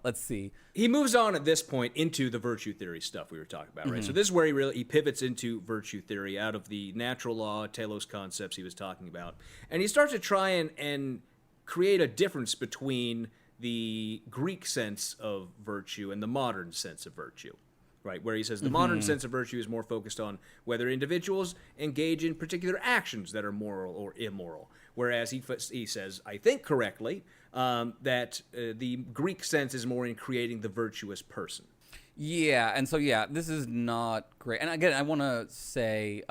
Let's see. He moves on at this point into the virtue theory stuff we were talking about, right? So this is where he pivots into virtue theory out of the natural law, telos concepts he was talking about. And he starts to try and create a difference between the Greek sense of virtue and the modern sense of virtue. Right, where he says the modern sense of virtue is more focused on whether individuals engage in particular actions that are moral or immoral. Whereas he says, I think correctly, that the Greek sense is more in creating the virtuous person. Yeah, and so, this is not great. And again, I want to say,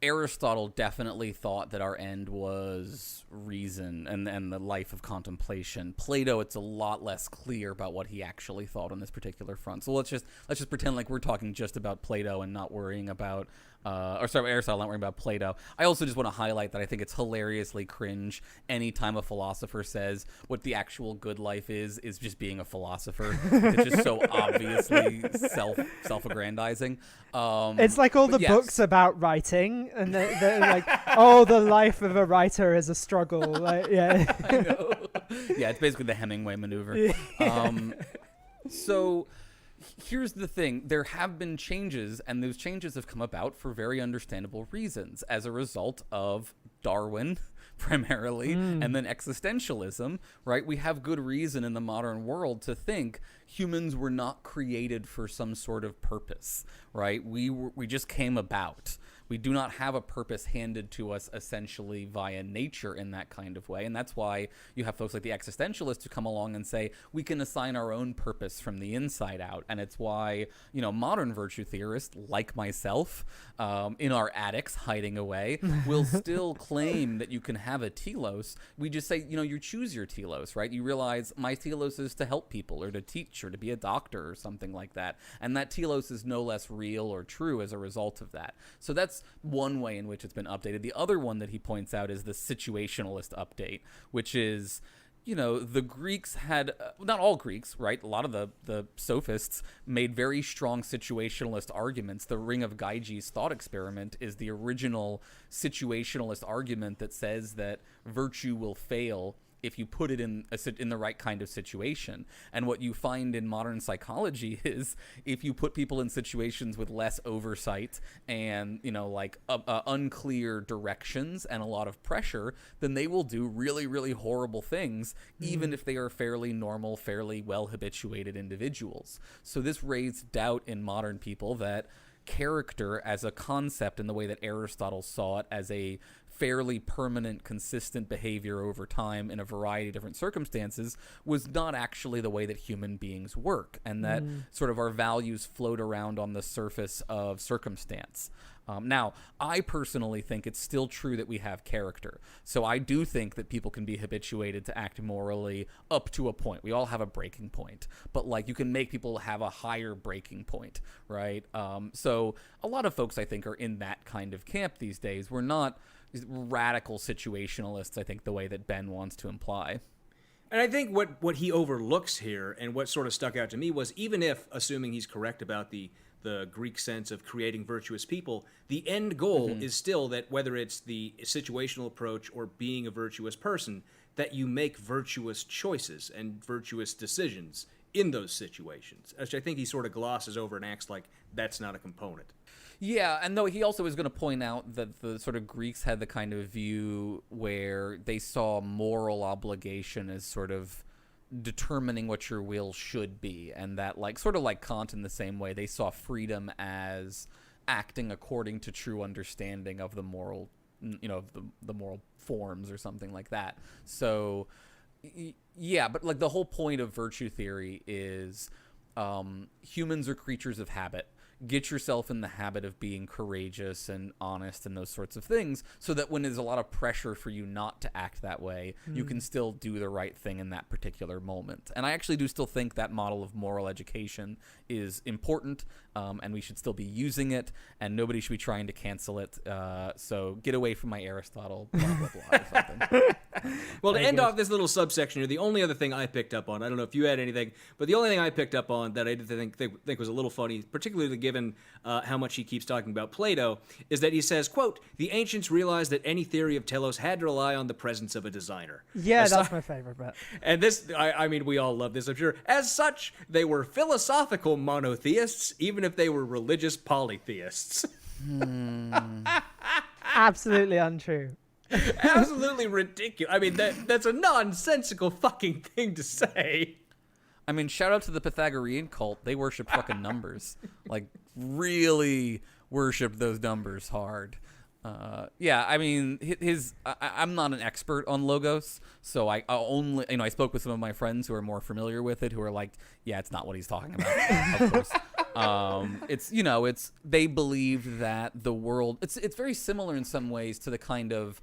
Aristotle definitely thought that our end was reason and the life of contemplation. Plato, it's a lot less clear about what he actually thought on this particular front. So let's just pretend like we're talking just about Plato and not worrying about Aristotle, not worrying about Plato. I also just want to highlight that I think it's hilariously cringe anytime a philosopher says what the actual good life is just being a philosopher. It's just so obviously self-aggrandizing. It's like all the books about writing, and they're like, oh, the life of a writer is a struggle. Like, yeah. I know. Yeah, it's basically the Hemingway maneuver. So here's the thing. There have been changes, and those changes have come about for very understandable reasons as a result of Darwin, primarily, and then existentialism, right? We have good reason in the modern world to think humans were not created for some sort of purpose, right? We just came about. We do not have a purpose handed to us essentially via nature in that kind of way. And that's why you have folks like the existentialists who come along and say, we can assign our own purpose from the inside out. And it's why, modern virtue theorists, like myself, in our attics hiding away, will still claim that you can have a telos. We just say, you choose your telos, right? You realize my telos is to help people or to teach or to be a doctor or something like that. And that telos is no less real or true as a result of that. So that's one way in which it's been updated. The other one that he points out is the situationalist update, which is, the Greeks had, not all Greeks, right? A lot of the sophists made very strong situationalist arguments. The Ring of Gyges thought experiment is the original situationalist argument that says that virtue will fail if you put it in the right kind of situation. And what you find in modern psychology is if you put people in situations with less oversight and, unclear directions and a lot of pressure, then they will do really, really horrible things, even if they are fairly normal, fairly well-habituated individuals. So this raised doubt in modern people that character as a concept in the way that Aristotle saw it as a fairly permanent, consistent behavior over time in a variety of different circumstances was not actually the way that human beings work, and that sort of our values float around on the surface of circumstance. Now, I personally think it's still true that we have character. So I do think that people can be habituated to act morally up to a point. We all have a breaking point. But, you can make people have a higher breaking point, right? So a lot of folks, I think, are in that kind of camp these days. We're not radical situationalists, I think, the way that Ben wants to imply. And I think what he overlooks here and what sort of stuck out to me was, even if, assuming he's correct about the Greek sense of creating virtuous people, the end goal is still that whether it's the situational approach or being a virtuous person, that you make virtuous choices and virtuous decisions in those situations, which I think he sort of glosses over and acts like that's not a component. Yeah, and though he also is going to point out that the sort of Greeks had the kind of view where they saw moral obligation as sort of determining what your will should be, and that sort of like Kant in the same way, they saw freedom as acting according to true understanding of the moral, the moral forms or something like that. So yeah, but the whole point of virtue theory is humans are creatures of habit. Get yourself in the habit of being courageous and honest and those sorts of things, so that when there's a lot of pressure for you not to act that way, you can still do the right thing in that particular moment. And I actually do still think that model of moral education is important, and we should still be using it, and nobody should be trying to cancel it. So get away from my Aristotle, blah, blah, blah, or something. Well, to end off this little subsection here, the only other thing I picked up on, I don't know if you had anything, but the only thing I picked up on that I did think was a little funny, particularly given how much he keeps talking about Plato, is that he says, quote, the ancients realized that any theory of telos had to rely on the presence of a designer. Yeah, that's my favorite bit. And this, I mean, we all love this, I'm sure. As such, they were philosophical monotheists, even if they were religious polytheists. Absolutely untrue. Absolutely ridiculous. I mean, that's a nonsensical fucking thing to say. I mean, shout out to the Pythagorean cult. They worship fucking numbers. Really worship those numbers hard. Yeah, I mean, I'm not an expert on logos, so I only, I spoke with some of my friends who are more familiar with it, who are like, yeah, it's not what he's talking about, of course. They believe that the world, it's very similar in some ways to the kind of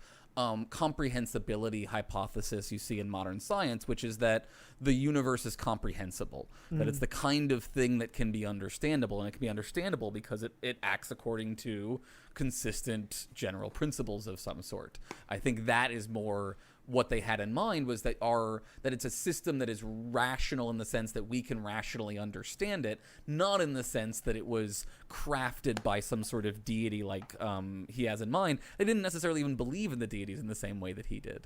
comprehensibility hypothesis you see in modern science, which is that the universe is comprehensible, that it's the kind of thing that can be understandable, and it can be understandable because it acts according to consistent general principles of some sort. I think that is more what they had in mind, was that it's a system that is rational in the sense that we can rationally understand it, not in the sense that it was crafted by some sort of deity like he has in mind. They didn't necessarily even believe in the deities in the same way that he did.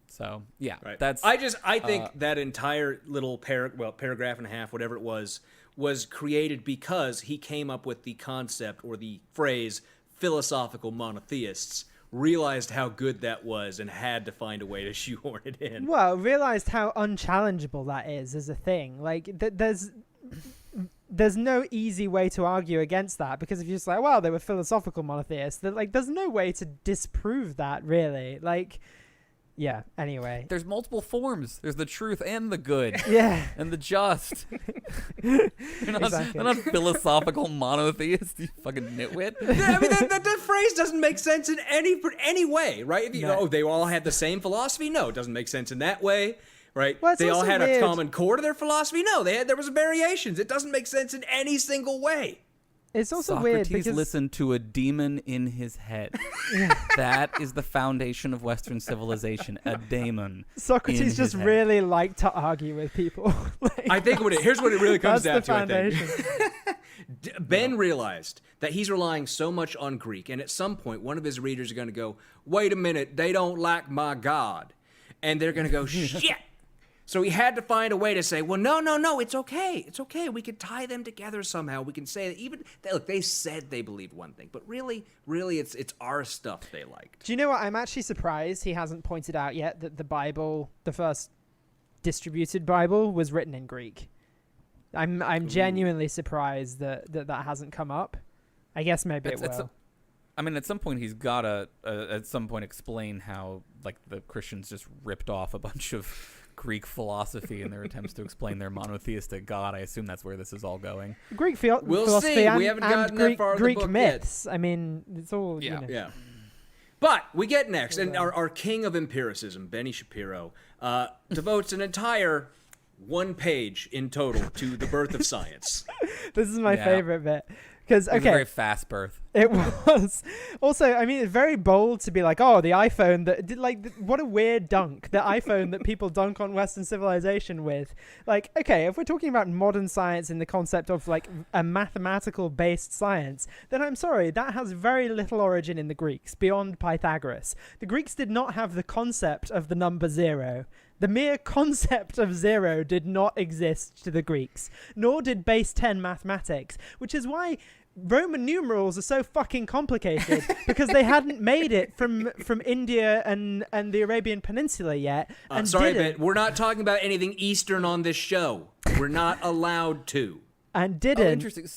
So yeah, right. That's. I think that entire little paragraph and a half, whatever it was created because he came up with the concept or the phrase philosophical monotheists, realized how good that was, and had to find a way to shoehorn it in. Well, realized how unchallengeable that is as a thing. there's no easy way to argue against that, because if you're just like, well, they were philosophical monotheists, like there's no way to disprove that, really. Like, yeah, anyway. There's multiple forms. There's the truth and the good. Yeah. And the just. They're not philosophical monotheists, you fucking nitwit. Yeah, I mean, that phrase doesn't make sense in any way, right? If you, No. oh, they all had the same philosophy? No, it doesn't make sense in that way, right? Well, it's they all also had weird. a common core to their philosophy? No, there was variations. It doesn't make sense in any single way. It's also Socrates weird because listened to a demon in his head. That is the foundation of Western civilization, a daemon. Socrates in just his head. really liked to argue with people. Like, I think here's what it really comes down that's to, the I think. foundation. Ben realized that he's relying so much on Greek, and at some point, one of his readers are going to go, wait a minute, they don't like my God. And they're going to go, shit. So he had to find a way to say, well, no, it's okay. It's okay. We can tie them together somehow. We can say that even, look, they said they believed one thing, but really, it's our stuff they liked. Do you know what? I'm actually surprised he hasn't pointed out yet that the Bible, the first distributed Bible, was written in Greek. I'm genuinely surprised that hasn't come up. I guess maybe it will. I mean, at some point he's got to at some point explain how like the Christians just ripped off a bunch of Greek philosophy in their attempts to explain their monotheistic God. I assume that's where this is all going. Greek We'll philosophy see. and, We haven't and gotten that Greek, far in the Greek book myths. I mean, it's all, Yeah. you know. Yeah. But we get next, and our king of empiricism, Ben Shapiro, devotes an entire one page in total to the birth of science. This is my Yeah. favorite bit. Because, It was a okay, very fast birth. it was. Also, I mean, it's very bold to be like, oh, the iPhone that did, like, what a weird dunk. The iPhone that people dunk on Western civilization with. Like, okay, if we're talking about modern science in the concept of, like, a mathematical-based science, then I'm sorry, that has very little origin in the Greeks, beyond Pythagoras. The Greeks did not have the concept of the number 0. The mere concept of 0 did not exist to the Greeks, nor did base 10 mathematics, which is why Roman numerals are so fucking complicated, because they hadn't made it from India and the Arabian Peninsula yet. And Sorry, didn't, Ben, we're not talking about anything Eastern on this show. We're not allowed to. and didn't. Oh, interesting.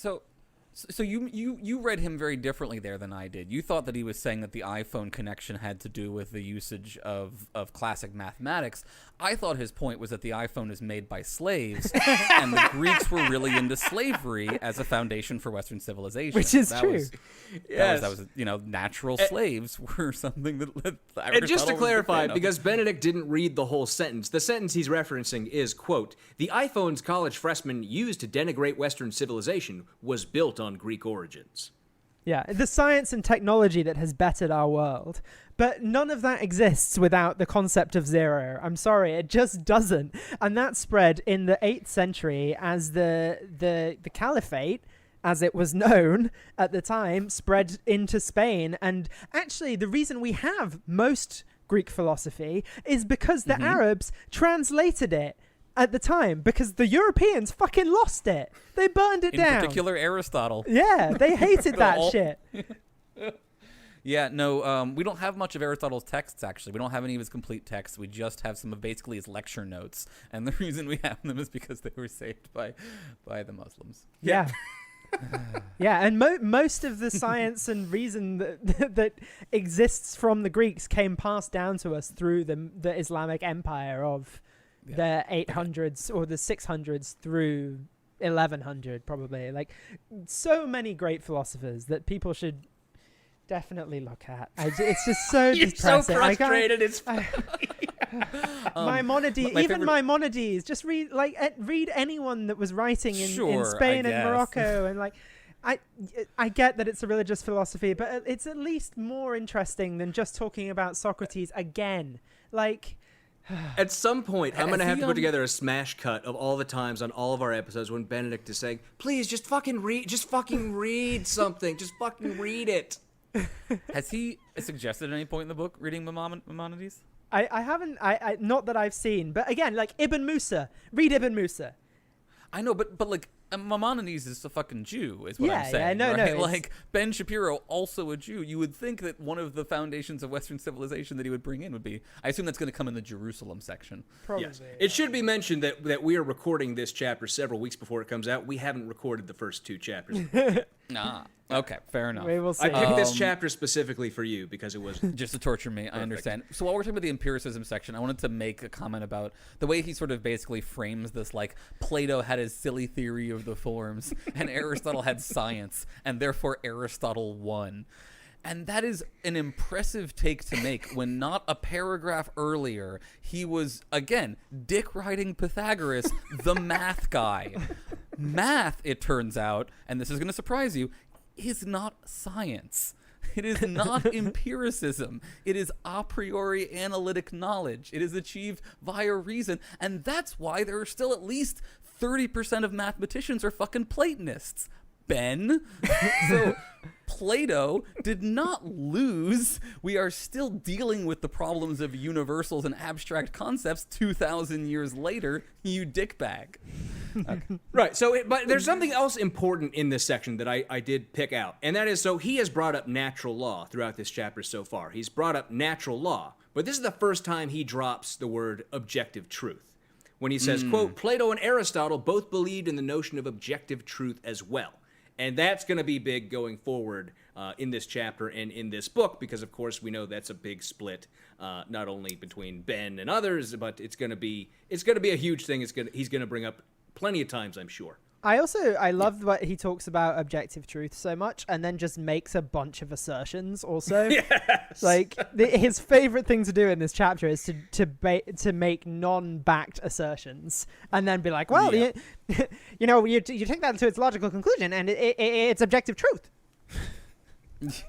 So you read him very differently there than I did. You thought that he was saying that the iPhone connection had to do with the usage of classic mathematics. I thought his point was that the iPhone is made by slaves, and the Greeks were really into slavery as a foundation for Western civilization. Which is true. Yes. That was natural slaves were something that And just to Aristotle was a big clarify, fan of. because Benedict didn't read the whole sentence, the sentence he's referencing is, quote, the iPhones college freshmen used to denigrate Western civilization was built on Greek origins. Yeah, the science and technology that has bettered our world. But none of that exists without the concept of 0. I'm sorry, it just doesn't. And that spread in the 8th century as the caliphate, as it was known at the time, spread into Spain. And actually, the reason we have most Greek philosophy is because the Arabs translated it at the time, because the Europeans fucking lost it. They burned it down. In particular, Aristotle. Yeah, they hated that shit. Yeah, no, we don't have much of Aristotle's texts, actually. We don't have any of his complete texts. We just have some of basically his lecture notes. And the reason we have them is because they were saved by the Muslims. Yeah. Yeah, and most of the science and reason that exists from the Greeks came passed down to us through the Islamic Empire of the 800s or the 600s through 1100, probably. Like, so many great philosophers that people should definitely look at. It's just so You're depressing. so frustrated. It's Maimonides, Maimonides. Just read anyone that was writing in Spain and Morocco, and like, I get that it's a religious philosophy, but it's at least more interesting than just talking about Socrates again. Like, at some point, I'm going to have to put together a smash cut of all the times on all of our episodes when Benedict is saying, please, just fucking read something. Just fucking read it. Has he suggested at any point in the book reading Maimonides? I haven't, not that I've seen, but again, like Ibn Musa, read Ibn Musa. I know, but like, Maimonides is a fucking Jew, is what I'm saying. Yeah, right? no. Like, Ben Shapiro, also a Jew. You would think that one of the foundations of Western civilization that he would bring in would be, I assume that's going to come in the Jerusalem section. Probably. Yes. It should be mentioned that we are recording this chapter several weeks before it comes out. We haven't recorded the first 2 chapters. Okay, fair enough. We will see. I picked this chapter specifically for you because it was just to torture me. I understand. So while we're talking about the empiricism section, I wanted to make a comment about the way he sort of basically frames this, like, Plato had his silly theory of the forms and Aristotle had science, and therefore Aristotle won. And that is an impressive take to make when not a paragraph earlier he was, again, dick riding Pythagoras, the math guy. Math, it turns out, and this is going to surprise you, is not science. It is not empiricism. It is a priori analytic knowledge. It is achieved via reason, and that's why there are still at least 30% of mathematicians are fucking Platonists. Ben. So Plato did not lose. We are still dealing with the problems of universals and abstract concepts 2,000 years later, you dickbag. Okay. Right. So, but there's something else important in this section that I did pick out, and that is, so he has brought up natural law throughout this chapter so far. He's brought up natural law, but this is the first time he drops the word objective truth. When he says, quote, Plato and Aristotle both believed in the notion of objective truth as well. And that's going to be big going forward in this chapter and in this book, because, of course, we know that's a big split, not only between Ben and others, but it's going to be a huge thing. He's going to bring up plenty of times, I'm sure. I love what he talks about objective truth so much, and then just makes a bunch of assertions also. Yes. Like, his favorite thing to do in this chapter is to make non-backed assertions, and then be like, well, you take that to its logical conclusion, and it's objective truth.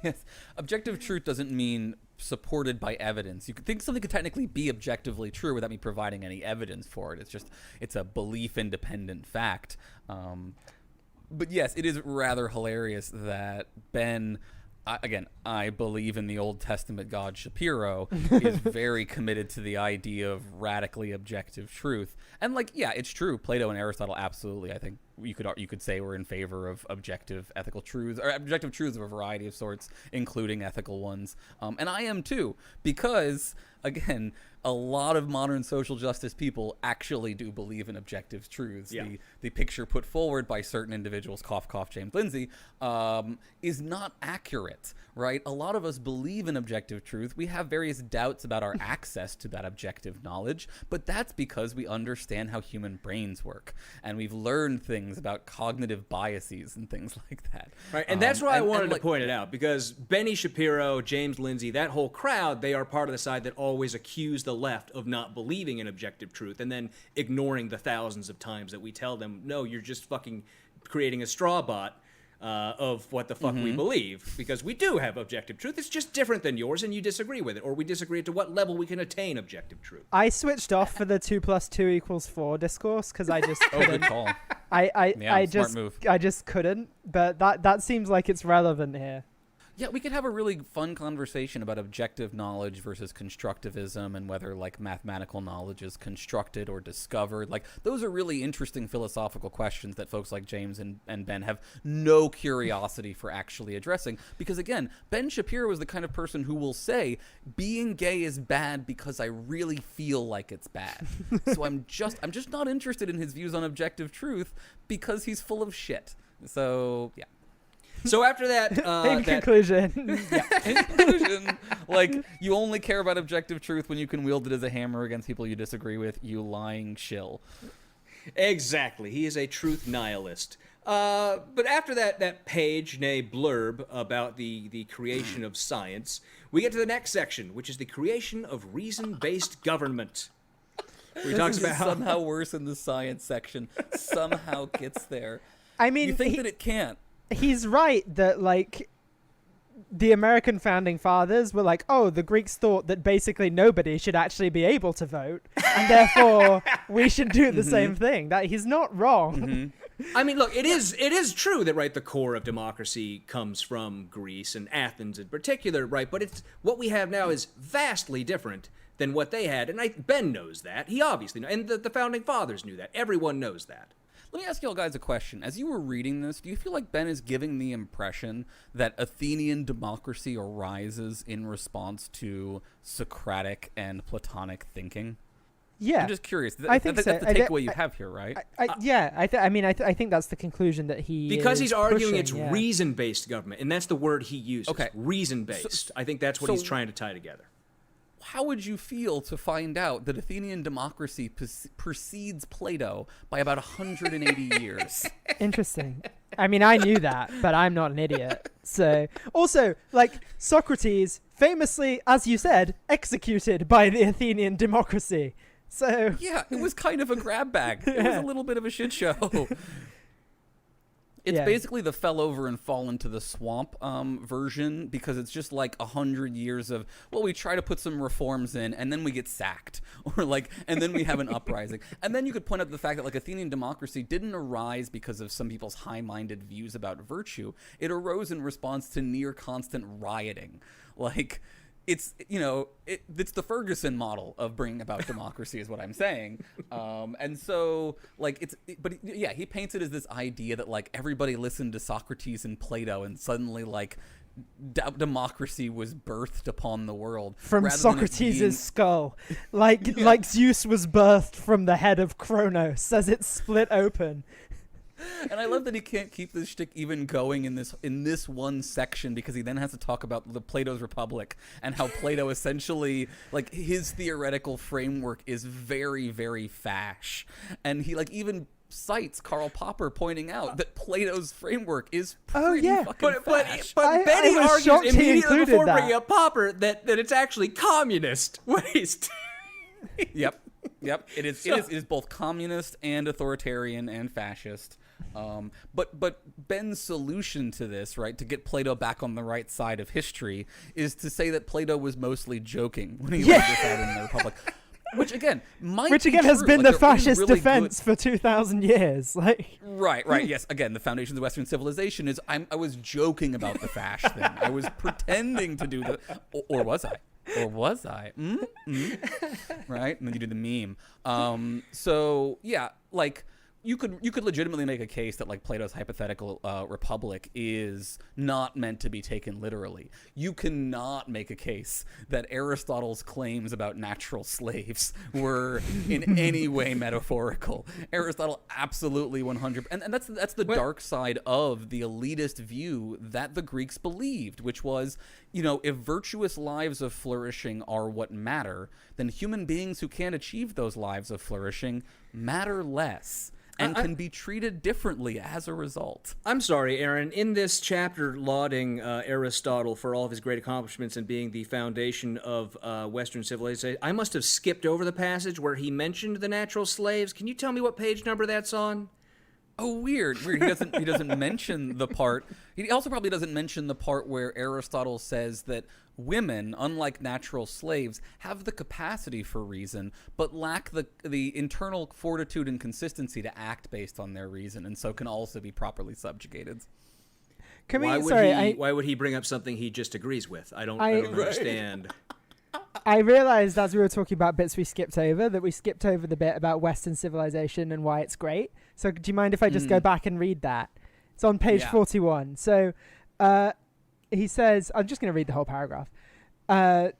Yes. Objective truth doesn't mean supported by evidence. You could think something could technically be objectively true without me providing any evidence for it. It's a belief-independent fact. But yes, it is rather hilarious that Ben, I believe in the Old Testament God Shapiro, is very committed to the idea of radically objective truth. And it's true. Plato and Aristotle, absolutely, I think you could say we're in favor of objective ethical truths, or objective truths of a variety of sorts, including ethical ones. And I am too, because, again, a lot of modern social justice people actually do believe in objective truths. Yeah. The picture put forward by certain individuals, cough, cough, James Lindsay, is not accurate, right? A lot of us believe in objective truth. We have various doubts about our access to that objective knowledge, but that's because we understand how human brains work, and we've learned things about cognitive biases and things like that. Right, and that's why I wanted to point it out, because Benny Shapiro, James Lindsay, that whole crowd, they are part of the side that always accuse the left of not believing in objective truth and then ignoring the thousands of times that we tell them, no, you're just fucking creating a straw bot of what the fuck we believe, because we do have objective truth. It's just different than yours, and you disagree with it, or we disagree to what level we can attain objective truth. I switched off for the 2 + 2 = 4 discourse because I just couldn't. Good call. Smart move. I just couldn't, but that seems like it's relevant here. Yeah, we could have a really fun conversation about objective knowledge versus constructivism, and whether mathematical knowledge is constructed or discovered. Those are really interesting philosophical questions that folks like James and Ben have no curiosity for actually addressing. Because again, Ben Shapiro is the kind of person who will say being gay is bad because I really feel like it's bad. So I'm just not interested in his views on objective truth because he's full of shit. So yeah. So after that, In conclusion, you only care about objective truth when you can wield it as a hammer against people you disagree with, you lying shill. Exactly. He is a truth nihilist. But after that page, nay blurb, about the creation of science, we get to the next section, which is the creation of reason-based government. We talks about how somehow worse in the science section. Somehow gets there. I mean, you think that it can't. He's right that the American founding fathers were like, oh, the Greeks thought that basically nobody should actually be able to vote, and therefore we should do the same thing. That he's not wrong. I mean, look, it is true that, right, the core of democracy comes from Greece and Athens in particular, right? But it's what we have now is vastly different than what they had, and Ben knows that. He obviously knows, and the founding fathers knew that. Everyone knows that. Let me ask you all guys a question. As you were reading this, do you feel like Ben is giving the impression that Athenian democracy arises in response to Socratic and Platonic thinking? Yeah, I'm just curious. I think that's so. the takeaway you have here, right? I think that's the conclusion that he because is he's arguing pushing, it's reason-based government, and that's the word he uses. Okay. Reason-based. I think that's what he's trying to tie together. How would you feel to find out that Athenian democracy precedes Plato by about 180 years? Interesting. I mean, I knew that, but I'm not an idiot. So, also, like, Socrates, famously, as you said, executed by the Athenian democracy. So yeah, it was kind of a grab bag. It was a little bit of a shit show. It's basically the fell over and fall into the swamp version, because it's just like 100 years of, well, we try to put some reforms in and then we get sacked, or like, and then we have an uprising. And then you could point out the fact that like Athenian democracy didn't arise because of some people's high-minded views about virtue. It arose in response to near constant rioting. Like, it's, you know, it's the Ferguson model of bringing about democracy is what I'm saying. And so, like, he paints it as this idea that, like, everybody listened to Socrates and Plato and suddenly, like, democracy was birthed upon the world. From Socrates' skull. Like Zeus was birthed from the head of Kronos as it split open. And I love that he can't keep this shtick even going in this one section, because he then has to talk about the Plato's Republic and how Plato essentially, like, his theoretical framework is very, very fash. And he, like, even cites Karl Popper pointing out that Plato's framework is pretty fucking fash. But Benny argues immediately before bringing up Popper that it's actually communist. Waste. Yep. It is both communist and authoritarian and fascist. But Ben's solution to this, right, to get Plato back on the right side of history, is to say that Plato was mostly joking when he laid this out in the Republic. Which again has been the fascist really defense for 2,000 years. Like, right. Yes. Again, the foundations of Western civilization is I was joking about the fash thing. I was pretending to do the, or was I? Right, and then you do the meme. So yeah, like. You could legitimately make a case that like Plato's hypothetical republic is not meant to be taken literally. You cannot make a case that Aristotle's claims about natural slaves were in any way metaphorical. Aristotle absolutely 100%, and that's the dark side of the elitist view that the Greeks believed, which was, you know, if virtuous lives of flourishing are what matter, then human beings who can't achieve those lives of flourishing matter less. And can be treated differently as a result. I'm sorry, Aaron. In this chapter lauding Aristotle for all of his great accomplishments and being the foundation of Western civilization, I must have skipped over the passage where he mentioned the natural slaves. Can you tell me what page number that's on? Oh, weird. He doesn't mention the part. He also probably doesn't mention the part where Aristotle says that women, unlike natural slaves, have the capacity for reason, but lack the internal fortitude and consistency to act based on their reason, and so can also be properly subjugated. Why would he bring up something he just agrees with? I don't understand. I realized as we were talking about bits we skipped over that we skipped over the bit about Western civilization and why it's great. So do you mind if I just go back and read that? It's on page 41. So he says, I'm just going to read the whole paragraph.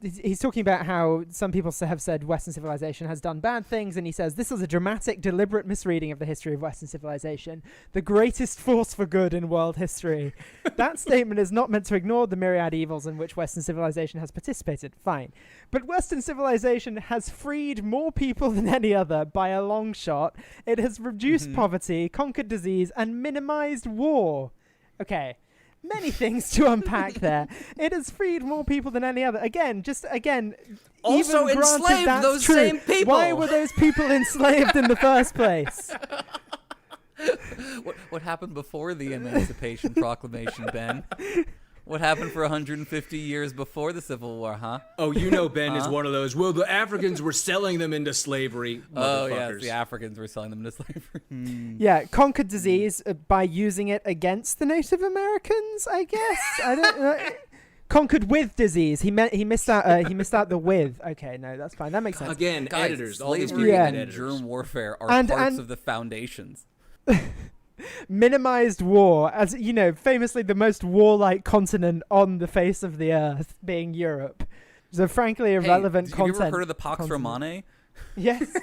He's talking about how some people have said Western civilization has done bad things, and he says, this is a dramatic, deliberate misreading of the history of Western civilization, the greatest force for good in world history. That statement is not meant to ignore the myriad evils in which Western civilization has participated. Fine. But Western civilization has freed more people than any other by a long shot. It has reduced poverty, conquered disease, and minimized war. Okay. Many things to unpack there. It has freed more people than any other. Also even enslaved those true, same people. Why were those people enslaved in the first place? What happened before the Emancipation Proclamation, Ben? What happened for 150 years before the Civil War, huh? Oh, you know Ben is one of those, well, the Africans were selling them into slavery, Oh, yes, the Africans were selling them into slavery. Yeah, conquered disease by using it against the Native Americans, I guess. I don't know. Conquered with disease. He missed out the with. Okay, no, that's fine. That makes sense. Again, Guys, editors. All these slavery and editors. germ warfare are parts of the foundations. minimized war as, you know, famously the most warlike continent on the face of the earth, being Europe. So frankly irrelevant Have content. you ever heard of the Pax continent. Romane? Yes,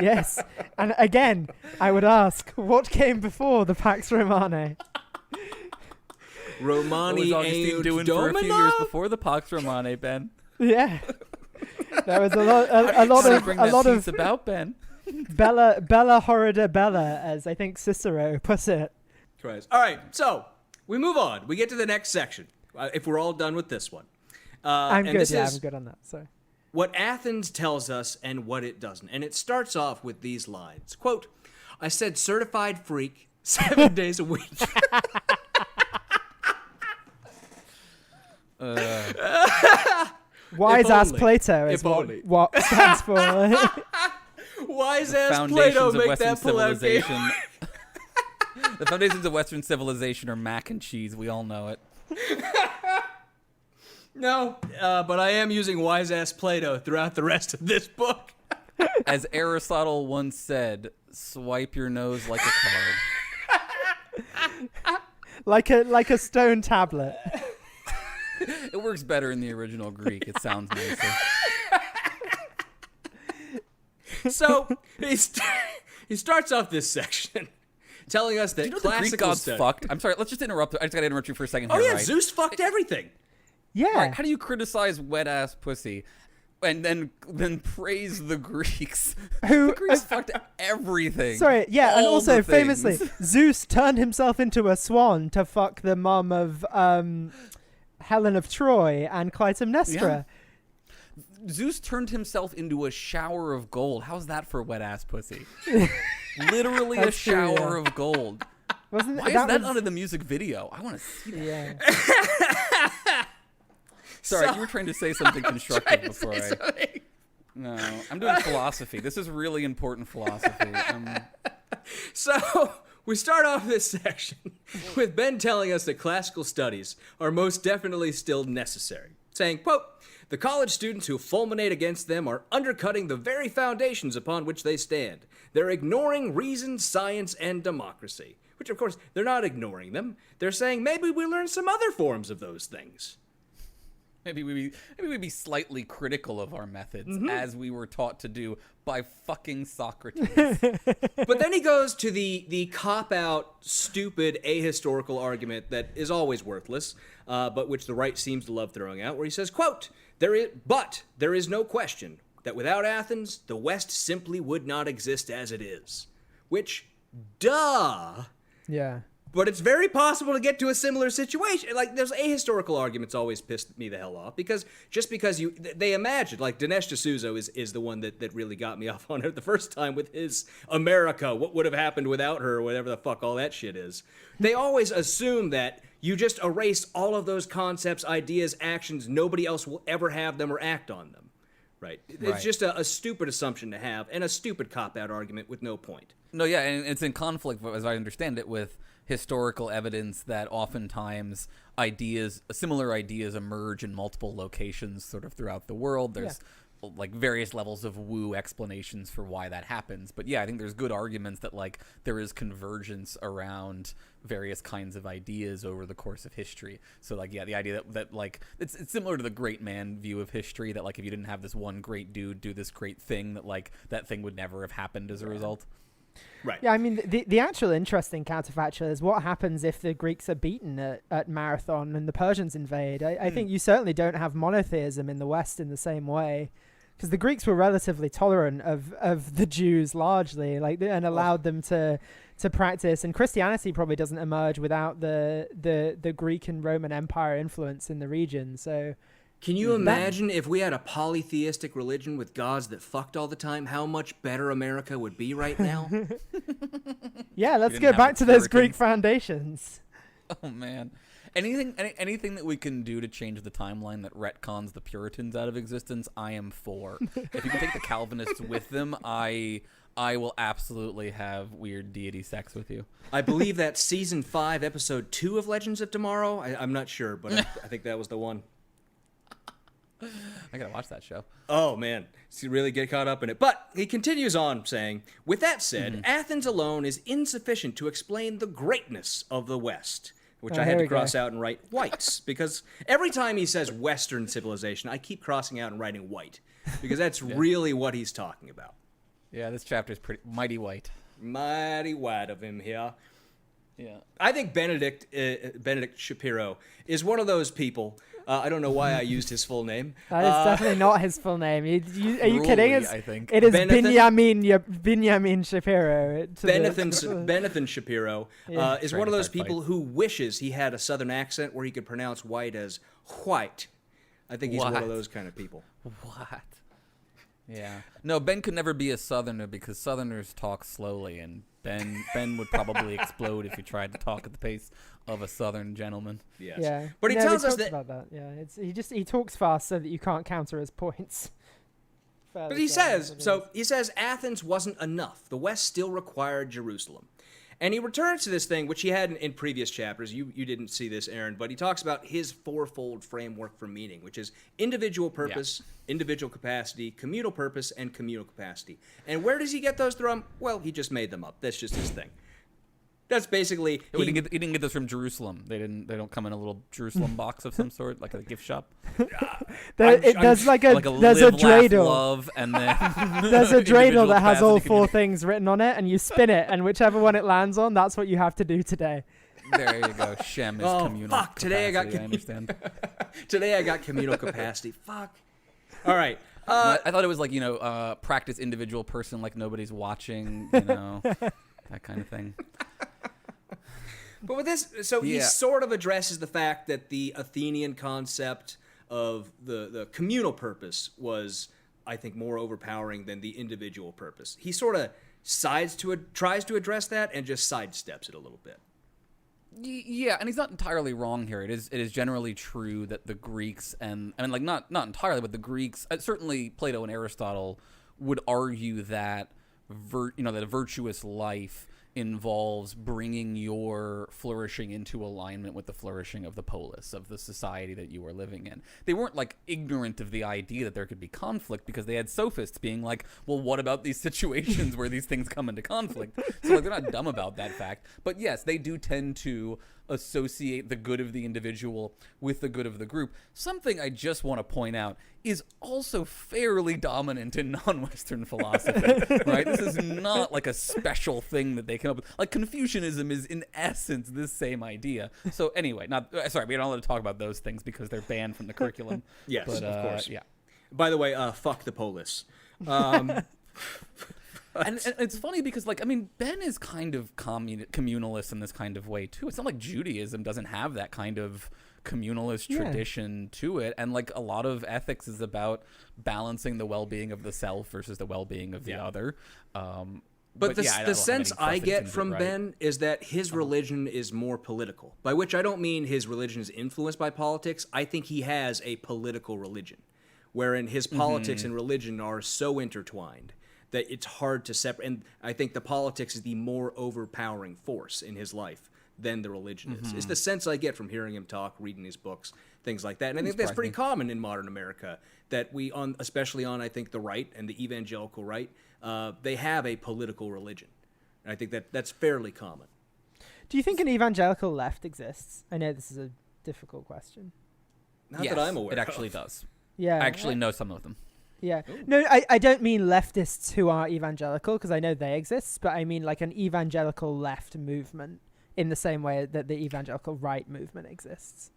yes. And again, I would ask, what came before the Pax Romane? Romani What was Augustine doing for a few years before the Pax Romane, Ben? Yeah, there was a lot of about Ben. Bella horrida bella, as I think Cicero puts it. Christ. All right, so we move on. We get to the next section. If we're all done with this one, I'm and good. this Yeah, is I'm good on that. So. what Athens tells us and what it doesn't. And it starts off with these lines. Quote, I said certified freak 7 days a week. Wise ass only. Plato is If only. what stands for. Wise ass Foundations Plato of make Western that pull out game. civilization. The foundations of Western civilization are mac and cheese. We all know it. No, but I am using wise ass Plato throughout the rest of this book. As Aristotle once said, swipe your nose like a card. like a stone tablet. It works better in the original Greek. It sounds nicer. So he starts off this section telling us that Do you know the Greek classical gods study. fucked? I'm sorry, let's just interrupt. I just gotta interrupt you for a second Oh here, yeah, right? Zeus fucked everything. Yeah. Right, how do you criticize wet ass pussy and then praise the Greeks? Who- The Greeks fucked everything. Sorry, yeah, and All also the things. famously, Zeus turned himself into a swan to fuck the mum of Helen of Troy and Clytemnestra. Zeus turned himself into a shower of gold. How's that for wet ass pussy? Literally a That's true, shower yeah. of gold. Wasn't Why is that not in the music video? I want to see that. Yeah. Sorry, So- you were trying to say something constructive before I. Something. No, I'm doing philosophy. This is really important philosophy. So we start off this section with Ben telling us that classical studies are most definitely still necessary, saying, quote, the college students who fulminate against them are undercutting the very foundations upon which they stand. They're ignoring reason, science, and democracy. Which, of course, they're not ignoring them. They're saying maybe we learn some other forms of those things. Maybe we'd be slightly critical of our methods, as we were taught to do by fucking Socrates. But then he goes to the cop-out, stupid, ahistorical argument that is always worthless, but which the right seems to love throwing out, where he says, quote, there is no question that without Athens, the West simply would not exist as it is. Which, duh. Yeah. But it's very possible to get to a similar situation. Like, those ahistorical arguments always pissed me the hell off, because they imagined, like, Dinesh D'Souza is the one that really got me off on it the first time with his America, what would have happened without her, or whatever the fuck all that shit is. They always assume that you just erase all of those concepts, ideas, actions, nobody else will ever have them or act on them. Right? It's just a stupid assumption to have, and a stupid cop-out argument with no point. No, yeah, and it's in conflict, as I understand it, with historical evidence that oftentimes similar ideas emerge in multiple locations sort of throughout the world. There's like various levels of woo explanations for why that happens. But yeah, I think there's good arguments that like there is convergence around various kinds of ideas over the course of history. So like, yeah, the idea that like it's similar to the great man view of history, that like if you didn't have this one great dude do this great thing, that like that thing would never have happened as a result. Right. Yeah, I mean, the actual interesting counterfactual is what happens if the Greeks are beaten at Marathon and the Persians invade. I think you certainly don't have monotheism in the West in the same way, because the Greeks were relatively tolerant of the Jews largely, like, and allowed them to practice. And Christianity probably doesn't emerge without the Greek and Roman Empire influence in the region. So. Can you imagine if we had a polytheistic religion with gods that fucked all the time, how much better America would be right now? Yeah, let's didn't go have back the to those Greek Puritans. foundations. Oh man, anything that we can do to change the timeline that retcons the Puritans out of existence, I am for. If you can take the Calvinists with them, I will absolutely have weird deity sex with you. I believe that's season 5, episode 2 of Legends of Tomorrow. I'm not sure, but I think that was the one. I gotta watch that show. Oh, man. So you really get caught up in it. But he continues on saying, with that said, Athens alone is insufficient to explain the greatness of the West, which I had to cross out and write whites, because every time he says Western civilization, I keep crossing out and writing white, because that's really what he's talking about. Yeah, this chapter is pretty mighty white. Mighty white of him here. Yeah. I think Benedict Shapiro is one of those people. I don't know why I used his full name. That is definitely not his full name. Are you kidding? I think. It is Benethan? Benjamin Shapiro. Benethan Shapiro is one of those fight people who wishes he had a southern accent where he could pronounce white as white. I think he's one of those kind of people. What? Yeah. No, Ben could never be a southerner because southerners talk slowly, and Ben would probably explode if he tried to talk at the pace of a southern gentleman. Yes. Yeah. But he tells us that about that. Yeah. He talks fast so that you can't counter his points. But he says Athens wasn't enough. The West still required Jerusalem. And he returns to this thing, which he had in previous chapters. You didn't see this, Aaron, but he talks about his fourfold framework for meaning, which is individual purpose, individual capacity, communal purpose, and communal capacity. And where does he get those from? Well, he just made them up. That's just his thing. That's basically... He didn't get this from Jerusalem. They don't come in a little Jerusalem box of some sort, like a gift shop. There's a dreidel. Love, and then there's a dreidel that has all four things written on it, and you spin it, and whichever one it lands on, that's what you have to do today. There you go. Shem is communal. Fuck! Today capacity, I understand. Today I got communal capacity. Fuck. All right. I thought it was like practice individual person, like nobody's watching. That kind of thing. But with this, so he sort of addresses the fact that the Athenian concept of the communal purpose was, I think, more overpowering than the individual purpose. He sort of tries to address that and just sidesteps it a little bit. Yeah, and he's not entirely wrong here. It is generally true that the Greeks not entirely, but the Greeks, certainly Plato and Aristotle would argue that that a virtuous life involves bringing your flourishing into alignment with the flourishing of the polis, of the society that you are living in. They weren't like ignorant of the idea that there could be conflict because they had sophists being like, well, what about these situations where these things come into conflict? So like, they're not dumb about that fact. But yes, they do tend to associate the good of the individual with the good of the group. Something I just want to point out is also fairly dominant in non-Western philosophy, right? This is not like a special thing that they came up with. Like Confucianism is in essence this same idea. So anyway, we're not allowed to talk about those things because they're banned from the curriculum. Yes, but, of course. Yeah. By the way, fuck the polis. And it's funny because, Ben is kind of communalist in this kind of way, too. It's not like Judaism doesn't have that kind of communalist tradition to it. And, a lot of ethics is about balancing the well-being of the self versus the well-being of the other. But the sense I get from Ben is that his religion is more political, by which I don't mean his religion is influenced by politics. I think he has a political religion, wherein his politics and religion are so intertwined that it's hard to separate. And I think the politics is the more overpowering force in his life than the religion is. It's the sense I get from hearing him talk, reading his books, things like that. And I think that's pretty common in modern America, that especially on, I think, the right and the evangelical right, they have a political religion. And I think that's fairly common. Do you think an evangelical left exists? I know this is a difficult question. Not that I'm aware of. It actually does. Yeah. I actually know some of them. Yeah. Ooh. No, I don't mean leftists who are evangelical, because I know they exist, but I mean like an evangelical left movement in the same way that the evangelical right movement exists.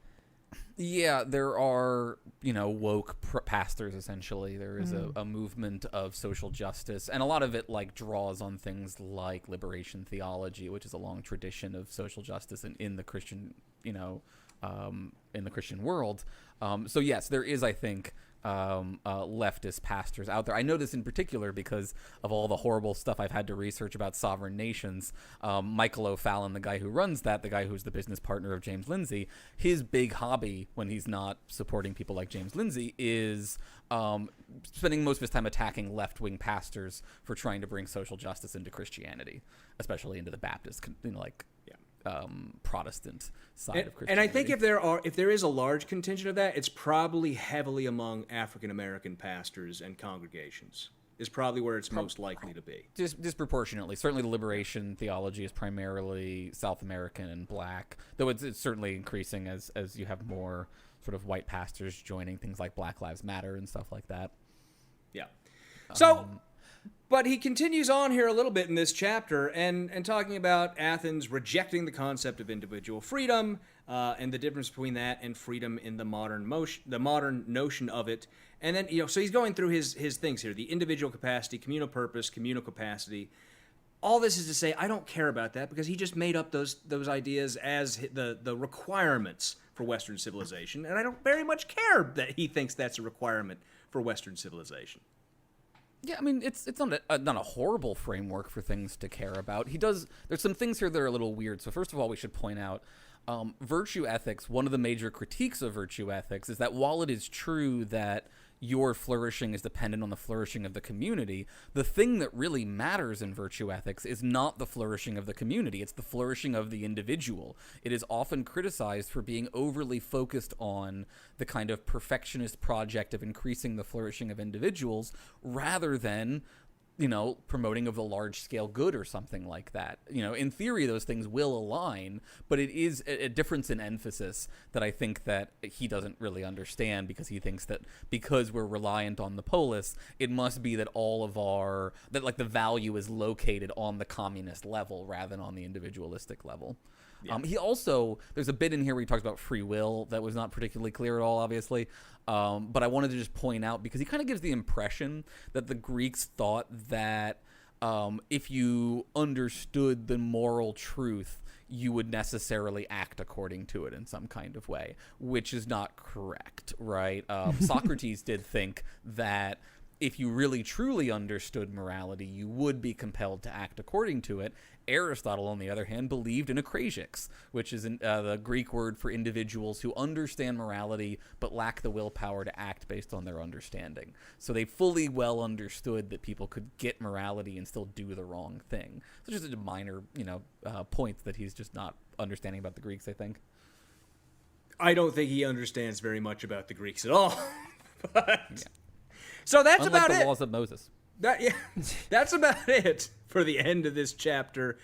Yeah, there are, woke pastors, essentially. There is a movement of social justice, and a lot of it, draws on things like liberation theology, which is a long tradition of social justice in the Christian, in the Christian world. So, yes, there is, I think, leftist pastors out there. I know this in particular because of all the horrible stuff I've had to research about sovereign nations. Michael O'Fallon, the guy who runs that, the guy who's the business partner of James Lindsay, his big hobby when he's not supporting people like James Lindsay is spending most of his time attacking left-wing pastors for trying to bring social justice into Christianity, especially into the Baptist, Protestant side of Christianity. And I think if there is a large contingent of that, it's probably heavily among African American pastors and congregations. Is probably where it's most likely to be. Disproportionately. Certainly the liberation theology is primarily South American and black, though it's certainly increasing as you have more sort of white pastors joining things like Black Lives Matter and stuff like that. Yeah. So, but he continues on here a little bit in this chapter and talking about Athens rejecting the concept of individual freedom and the difference between that and freedom in the modern notion of it. And then, so he's going through his things here, the individual capacity, communal purpose, communal capacity. All this is to say, I don't care about that because he just made up those ideas as the requirements for Western civilization. And I don't very much care that he thinks that's a requirement for Western civilization. Yeah, I mean, it's not a horrible framework for things to care about. There's some things here that are a little weird. So first of all, we should point out virtue ethics. One of the major critiques of virtue ethics is that while it is true that your flourishing is dependent on the flourishing of the community, the thing that really matters in virtue ethics is not the flourishing of the community, it's the flourishing of the individual. It is often criticized for being overly focused on the kind of perfectionist project of increasing the flourishing of individuals rather than promoting of the large-scale good or something like that. In theory, those things will align, but it is a difference in emphasis that I think that he doesn't really understand because he thinks that because we're reliant on the polis, it must be that the value is located on the communist level rather than on the individualistic level. Yeah. There's a bit in here where he talks about free will that was not particularly clear at all, obviously. But I wanted to just point out, because he kind of gives the impression that the Greeks thought that if you understood the moral truth, you would necessarily act according to it in some kind of way, which is not correct, right? Socrates did think that if you really truly understood morality, you would be compelled to act according to it. Aristotle, on the other hand, believed in akrasiks, which is the Greek word for individuals who understand morality but lack the willpower to act based on their understanding. So they fully well understood that people could get morality and still do the wrong thing. So just a minor, point that he's just not understanding about the Greeks, I think. I don't think he understands very much about the Greeks at all. But... yeah. So that's Unlike about the it. laws of Moses. That's about it for the end of this chapter.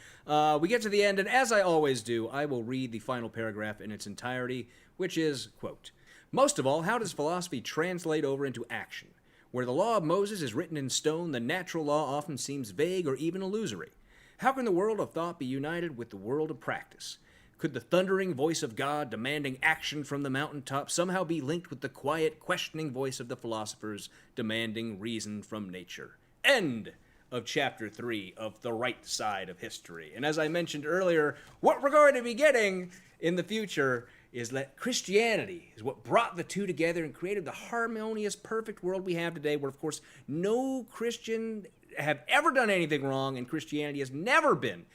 We get to the end, and as I always do, I will read the final paragraph in its entirety, which is, quote, "Most of all, how does philosophy translate over into action? Where the law of Moses is written in stone, the natural law often seems vague or even illusory. How can the world of thought be united with the world of practice? Could the thundering voice of God demanding action from the mountaintop somehow be linked with the quiet, questioning voice of the philosophers demanding reason from nature?" End of chapter 3 of The Right Side of History. And as I mentioned earlier, what we're going to be getting in the future is that Christianity is what brought the two together and created the harmonious, perfect world we have today, where, of course, no Christian have ever done anything wrong, and Christianity has never been